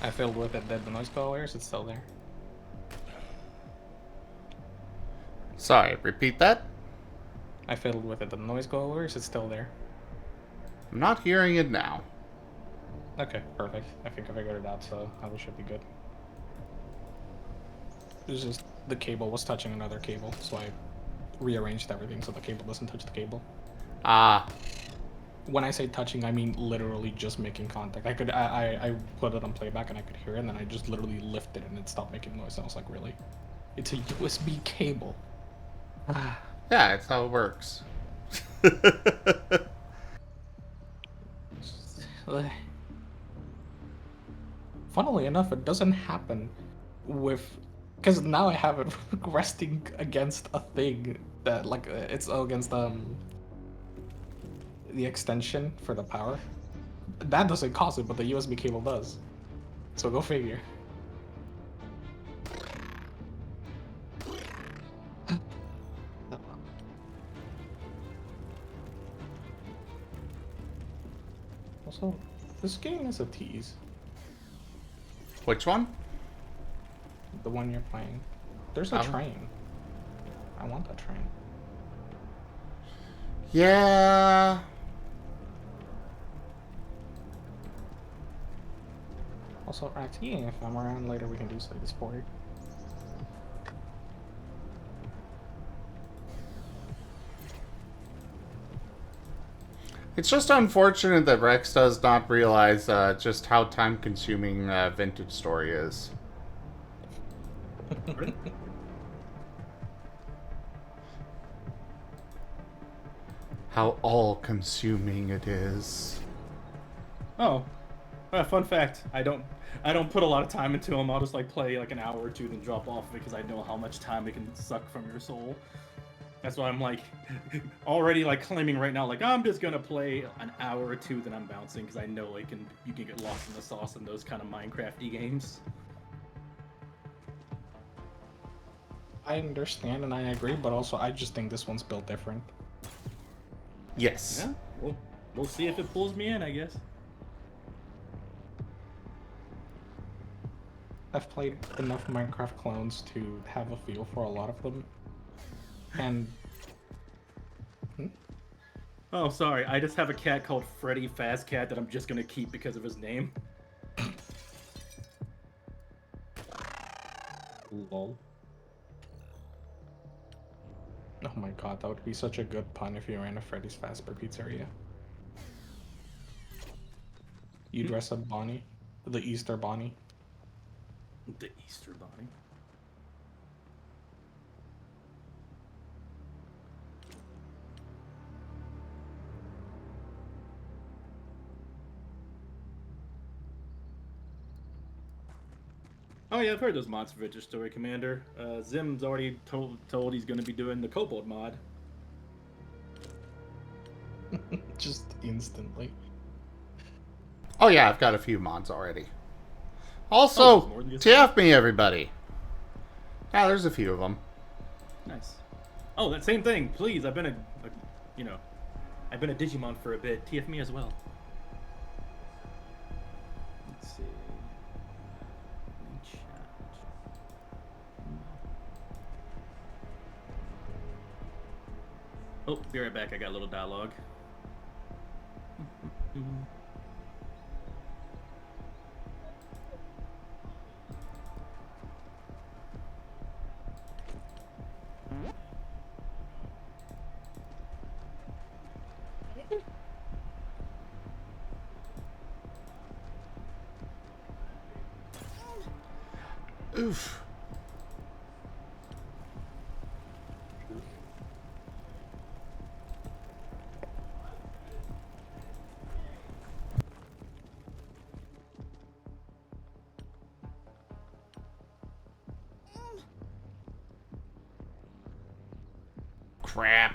I filled with it. Did the noise go away, or is it still there? Sorry, repeat that? I fiddled with it. Did the noise go away, or is it still there? I'm not hearing it now. Okay, perfect. I think I figured it out, so we should be good. It was just the cable was touching another cable, so I rearranged everything so the cable doesn't touch the cable. Ah. When I say touching, I mean literally just making contact. I put it on playback and I could hear it, and then I just literally lifted it and it stopped making noise. And I was like, really? It's a USB cable. Yeah, that's how it works. Funnily enough, it doesn't happen with... Because now I have it resting against a thing that, like, it's against the extension for the power. That doesn't cause it, but the USB cable does. So go figure. Also, this game is a tease. Which one? The one you're playing. There's a train. I want that train. Yeah. Also, actually, if I'm around later, we can do study sport. It's just unfortunate that Rex does not realize just how time-consuming Vintage Story is. How all-consuming it is. Oh, fun fact. I don't put a lot of time into them. I'll just like play like an hour or two, then drop off because I know how much time it can suck from your soul. That's why I'm like already like claiming right now, like I'm just gonna play an hour or two, then I'm bouncing because I know you can get lost in the sauce in those kind of Minecrafty games. I understand and I agree, but also I just think this one's built different. Yes. Yeah, we'll see if it pulls me in, I guess. I've played enough Minecraft clones to have a feel for a lot of them. And... Oh, sorry. I just have a cat called Freddy Fast Cat that I'm just gonna keep because of his name. Lol. Oh my god, that would be such a good pun if you ran a Freddy's Fazbear Pizzeria. You dress up Bonnie, the Easter Bonnie. The Easter Bonnie. Oh yeah, I've heard those mods for Vintage Story, Commander. Zim's already told he's going to be doing the Kobold mod. Just instantly. Oh yeah, I've got a few mods already. Also, TF me, everybody. Yeah, there's a few of them. Nice. Oh, that same thing, please. I've been a Digimon for a bit. TF me as well. Let's see. Oh, be right back. I got a little dialogue. Oof. Crap.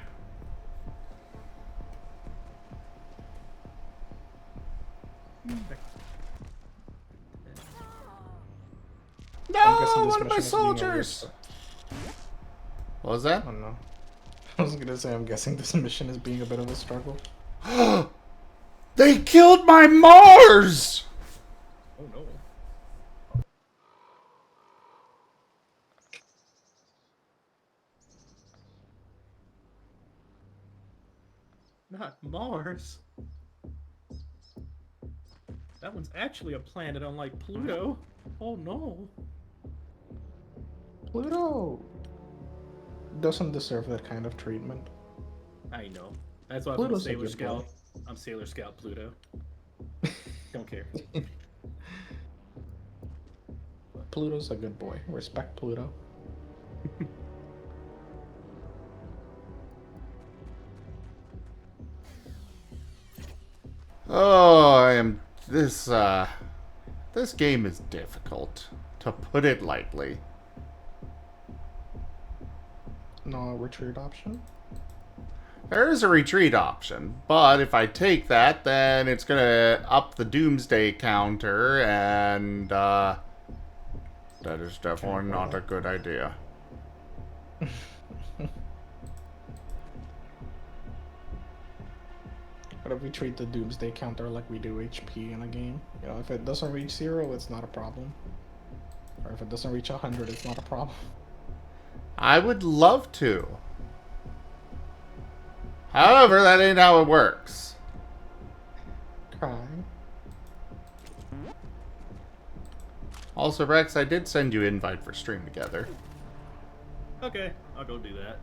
No, I'm guessing this one of my mission is being a weird soldiers. What was that? I don't know. I was gonna say I'm guessing this mission is being a bit of a struggle. They killed my Mars! Oh no. Not Mars. That one's actually a planet unlike Pluto. Oh no. Pluto doesn't deserve that kind of treatment. I know. That's why I'm Pluto's a Sailor good Scout. boy. I'm Sailor Scout Pluto. Don't care. Pluto's a good boy. Respect Pluto. Oh, I am... This game is difficult, to put it lightly. No retreat option? There is a retreat option, but if I take that, then it's gonna up the doomsday counter, and, that is definitely not a good idea. What if we treat the doomsday counter like we do HP in a game? You know, if it doesn't reach 0, it's not a problem. Or if it doesn't reach 100, it's not a problem. I would love to. However, that ain't how it works. Crying. Also, Rex, I did send you an invite for stream together. Okay, I'll go do that.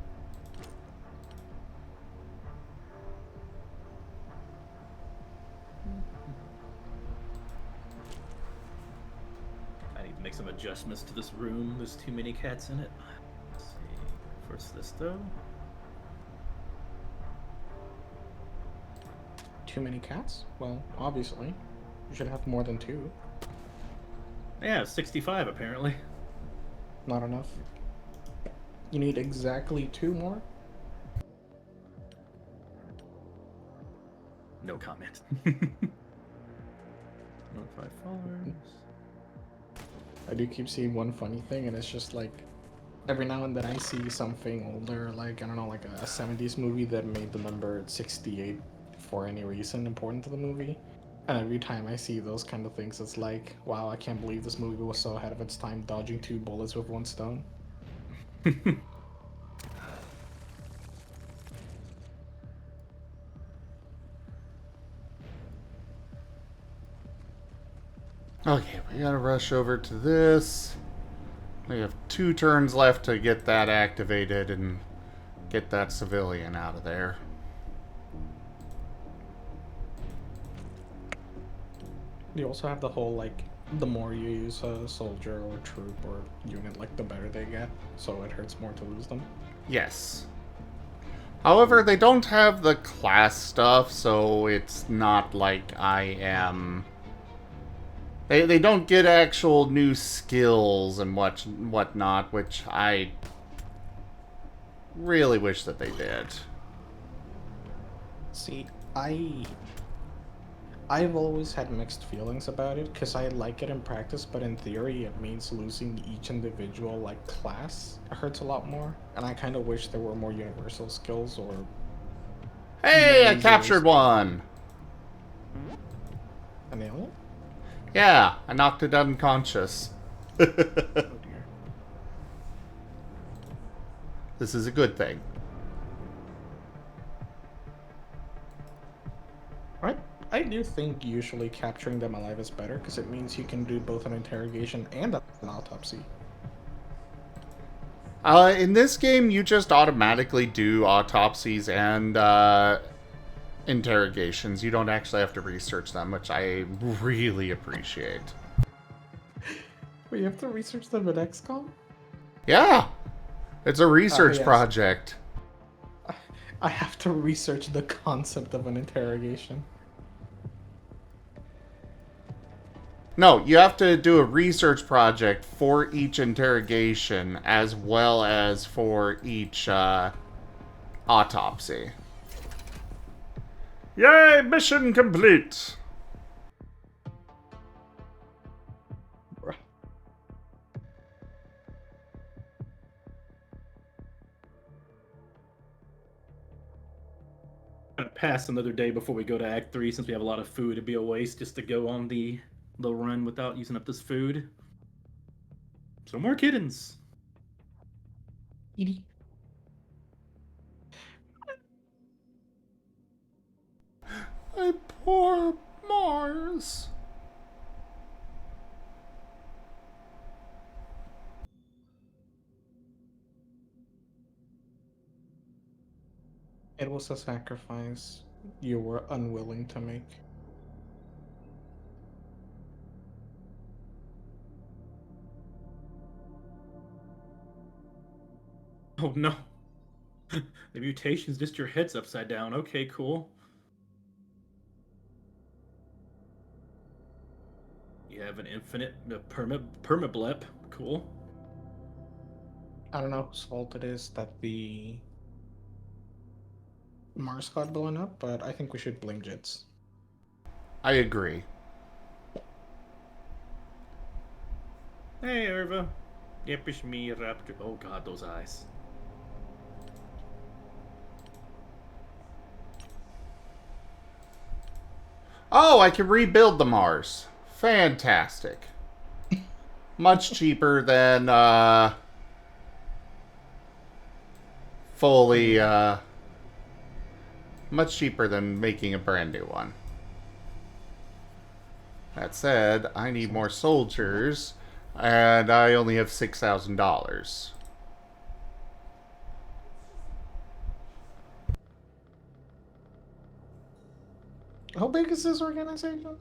I need to make some adjustments to this room. There's too many cats in it. Let's see. First this though. Too many cats? Well, obviously. You should have more than 2. Yeah, 65 apparently. Not enough. You need exactly 2 more? No comment. Notify followers. I do keep seeing one funny thing, and it's just like every now and then I see something older, like I don't know, like a 70s movie that made the number 68 for any reason important to the movie. And every time I see those kind of things, it's like, wow, I can't believe this movie was so ahead of its time, dodging 2 bullets with 1 stone. Okay, we gotta rush over to this. We have 2 turns left to get that activated and get that civilian out of there. You also have the whole, like, the more you use a soldier or troop or unit, like, the better they get, so it hurts more to lose them. Yes. However, they don't have the class stuff, so it's not like I am... They don't get actual new skills and whatnot, which I really wish that they did. See, I've always had mixed feelings about it, because I like it in practice, but in theory it means losing each individual, like, class hurts a lot more, and I kind of wish there were more universal skills, or... Hey, I captured one! An alien? Yeah, I knocked it unconscious. Oh dear. This is a good thing. I do think usually capturing them alive is better, because it means you can do both an interrogation and an autopsy. In this game, you just automatically do autopsies and interrogations. You don't actually have to research them, which I really appreciate. We have to research them at XCOM? Yeah, it's a research yes. project. I have to research the concept of an interrogation. No, you have to do a research project for each interrogation as well as for each autopsy. Yay, mission complete! Gonna pass another day before we go to Act 3 since we have a lot of food. It'd be a waste just to go on the run without using up this food. So more kittens. Edie. My poor Mars. It was a sacrifice you were unwilling to make. Oh no. The mutation's just your head's upside down. Okay, cool. You have an infinite permablep. Cool. I don't know whose fault it is that the Mars got blown up, but I think we should blame Jits. I agree. Hey, Irva. Yep, it's me, Raptor. Oh god, those eyes. Oh, I can rebuild the Mars. Fantastic. Much cheaper than fully much cheaper than making a brand new one. That said, I need more soldiers, and I only have $6,000. How big is this organization?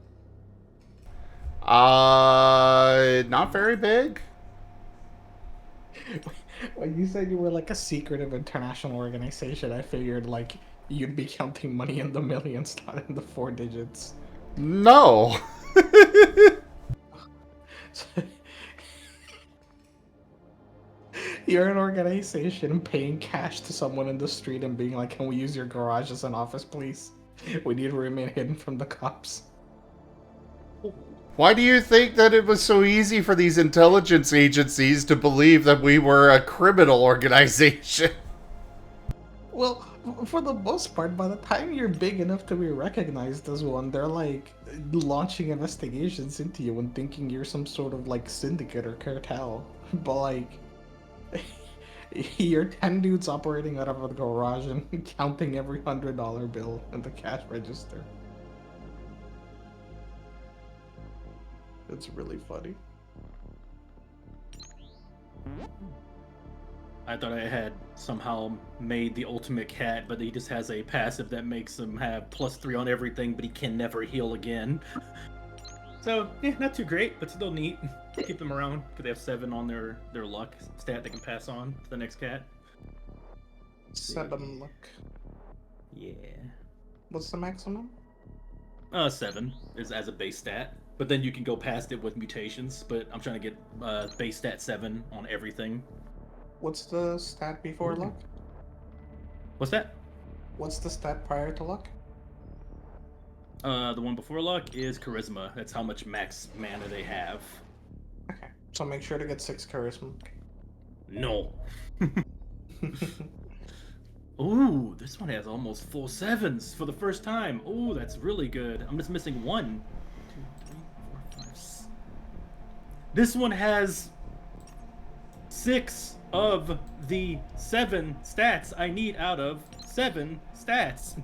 Not very big. When you said you were like a secretive international organization, I figured like you'd be counting money in the millions, not in the 4 digits. No. You're an organization paying cash to someone in the street and being like, "Can we use your garage as an office, please? We need to remain hidden from the cops." Why do you think that it was so easy for these intelligence agencies to believe that we were a criminal organization? Well, for the most part, by the time you're big enough to be recognized as one, they're like launching investigations into you and thinking you're some sort of like syndicate or cartel. But like, you're 10 dudes operating out of a garage and counting every $100 bill in the cash register. It's really funny. I thought I had somehow made the ultimate cat, but he just has a passive that makes him have +3 on everything, but he can never heal again. So, yeah, not too great, but still neat. Keep them around, because they have 7 on their luck stat they can pass on to the next cat. 7 luck. Yeah. What's the maximum? 7 is as a base stat. But then you can go past it with mutations, but I'm trying to get base stat 7 on everything. What's the stat before luck? What's that? What's the stat prior to luck? The one before luck is charisma. That's how much max mana they have. Okay, so make sure to get 6 charisma. No. Ooh, this one has almost full 7s for the first time. Ooh, that's really good. I'm just missing 1. 2, 3, 4, 5, 6. This one has 6 of the 7 stats I need out of 7 stats.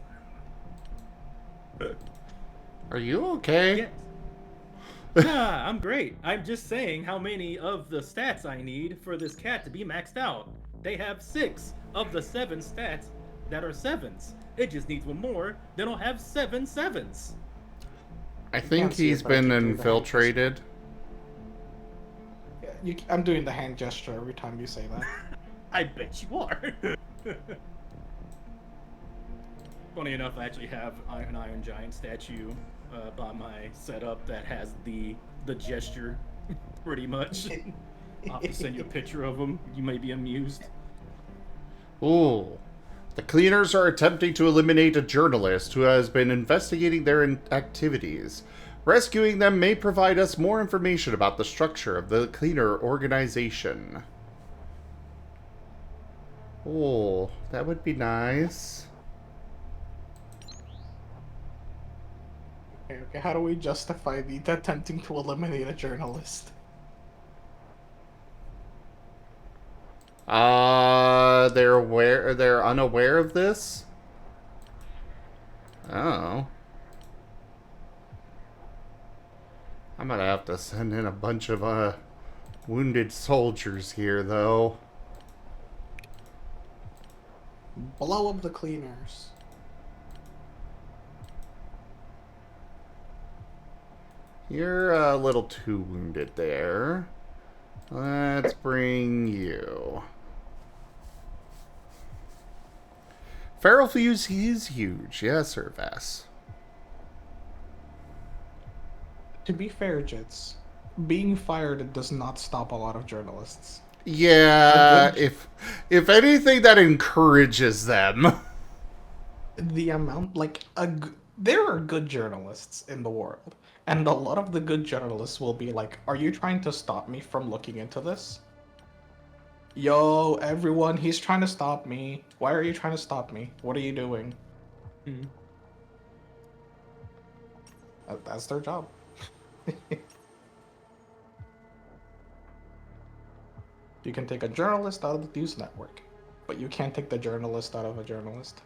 Are you okay? Yeah. Nah, I'm great. I'm just saying how many of the stats I need for this cat to be maxed out. They have 6 of the 7 stats that are 7s. It just needs 1 more, then I'll have 7 7s. I think he's been infiltrated. I'm doing the hand gesture every time you say that. I bet you are. Funny enough, I actually have an Iron Giant statue by my setup that has the gesture, pretty much. I'll have to send you a picture of him. You may be amused. Ooh. The cleaners are attempting to eliminate a journalist who has been investigating their activities. Rescuing them may provide us more information about the structure of the cleaner organization. Oh, that would be nice. Okay, how do we justify the attempting to eliminate a journalist? They're unaware of this? Oh. I'm gonna have to send in a bunch of, wounded soldiers here, though. Blow up the cleaners. You're a little too wounded there. Let's bring you. Feral Fuse is huge. Yes, sir, Vass. To be fair, Jits, being fired does not stop a lot of journalists. Yeah, if anything, that encourages them. The amount, there are good journalists in the world, and a lot of the good journalists will be like, "Are you trying to stop me from looking into this? Yo, everyone, he's trying to stop me. Why are you trying to stop me? What are you doing?" Mm-hmm. That's their job. You can take a journalist out of the news network, but you can't take the journalist out of a journalist.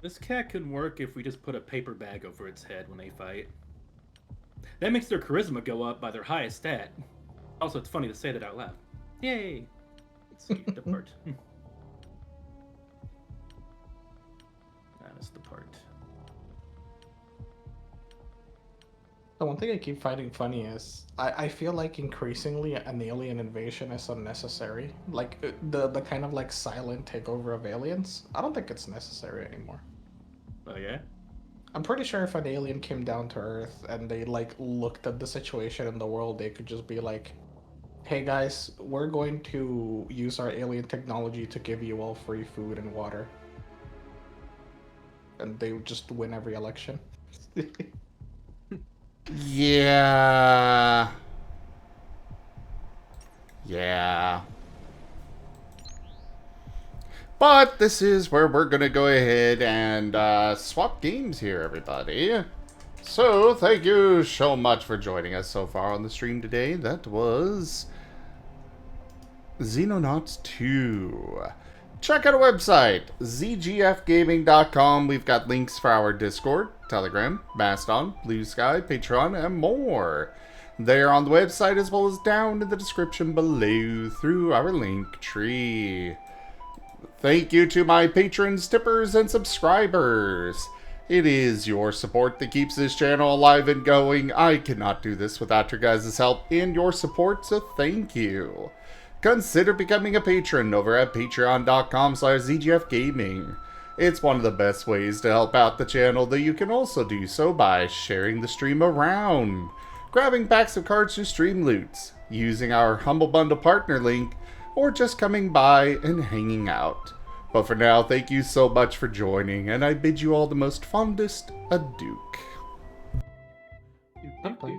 This cat could work if we just put a paper bag over its head when they fight. That makes their charisma go up by their highest stat. Also, it's funny to say that out loud. Yay! Let's see, the part. That is the part. The one thing I keep finding funny is I feel like increasingly an alien invasion is unnecessary. Like the kind of like silent takeover of aliens. I don't think it's necessary anymore. Oh yeah? I'm pretty sure if an alien came down to Earth and they like looked at the situation in the world, they could just be like, "Hey guys, we're going to use our alien technology to give you all free food and water." And they would just win every election. Yeah. Yeah. But this is where we're going to go ahead and swap games here, everybody. So, thank you so much for joining us so far on the stream today. That was Xenonauts 2. Check out our website, zgfgaming.com. We've got links for our Discord, Telegram, Mastodon, Blue Sky, Patreon, and more. They're on the website as well as down in the description below through our link tree. Thank you to my patrons, tippers, and subscribers. It is your support that keeps this channel alive and going. I cannot do this without your guys' help and your support, so thank you. Consider becoming a patron over at patreon.com/zgfgaming. It's one of the best ways to help out the channel, though you can also do so by sharing the stream around, grabbing packs of cards to stream loots, using our Humble Bundle partner link, or just coming by and hanging out. But for now, thank you so much for joining, and I bid you all the most fondest adieu. Dudes.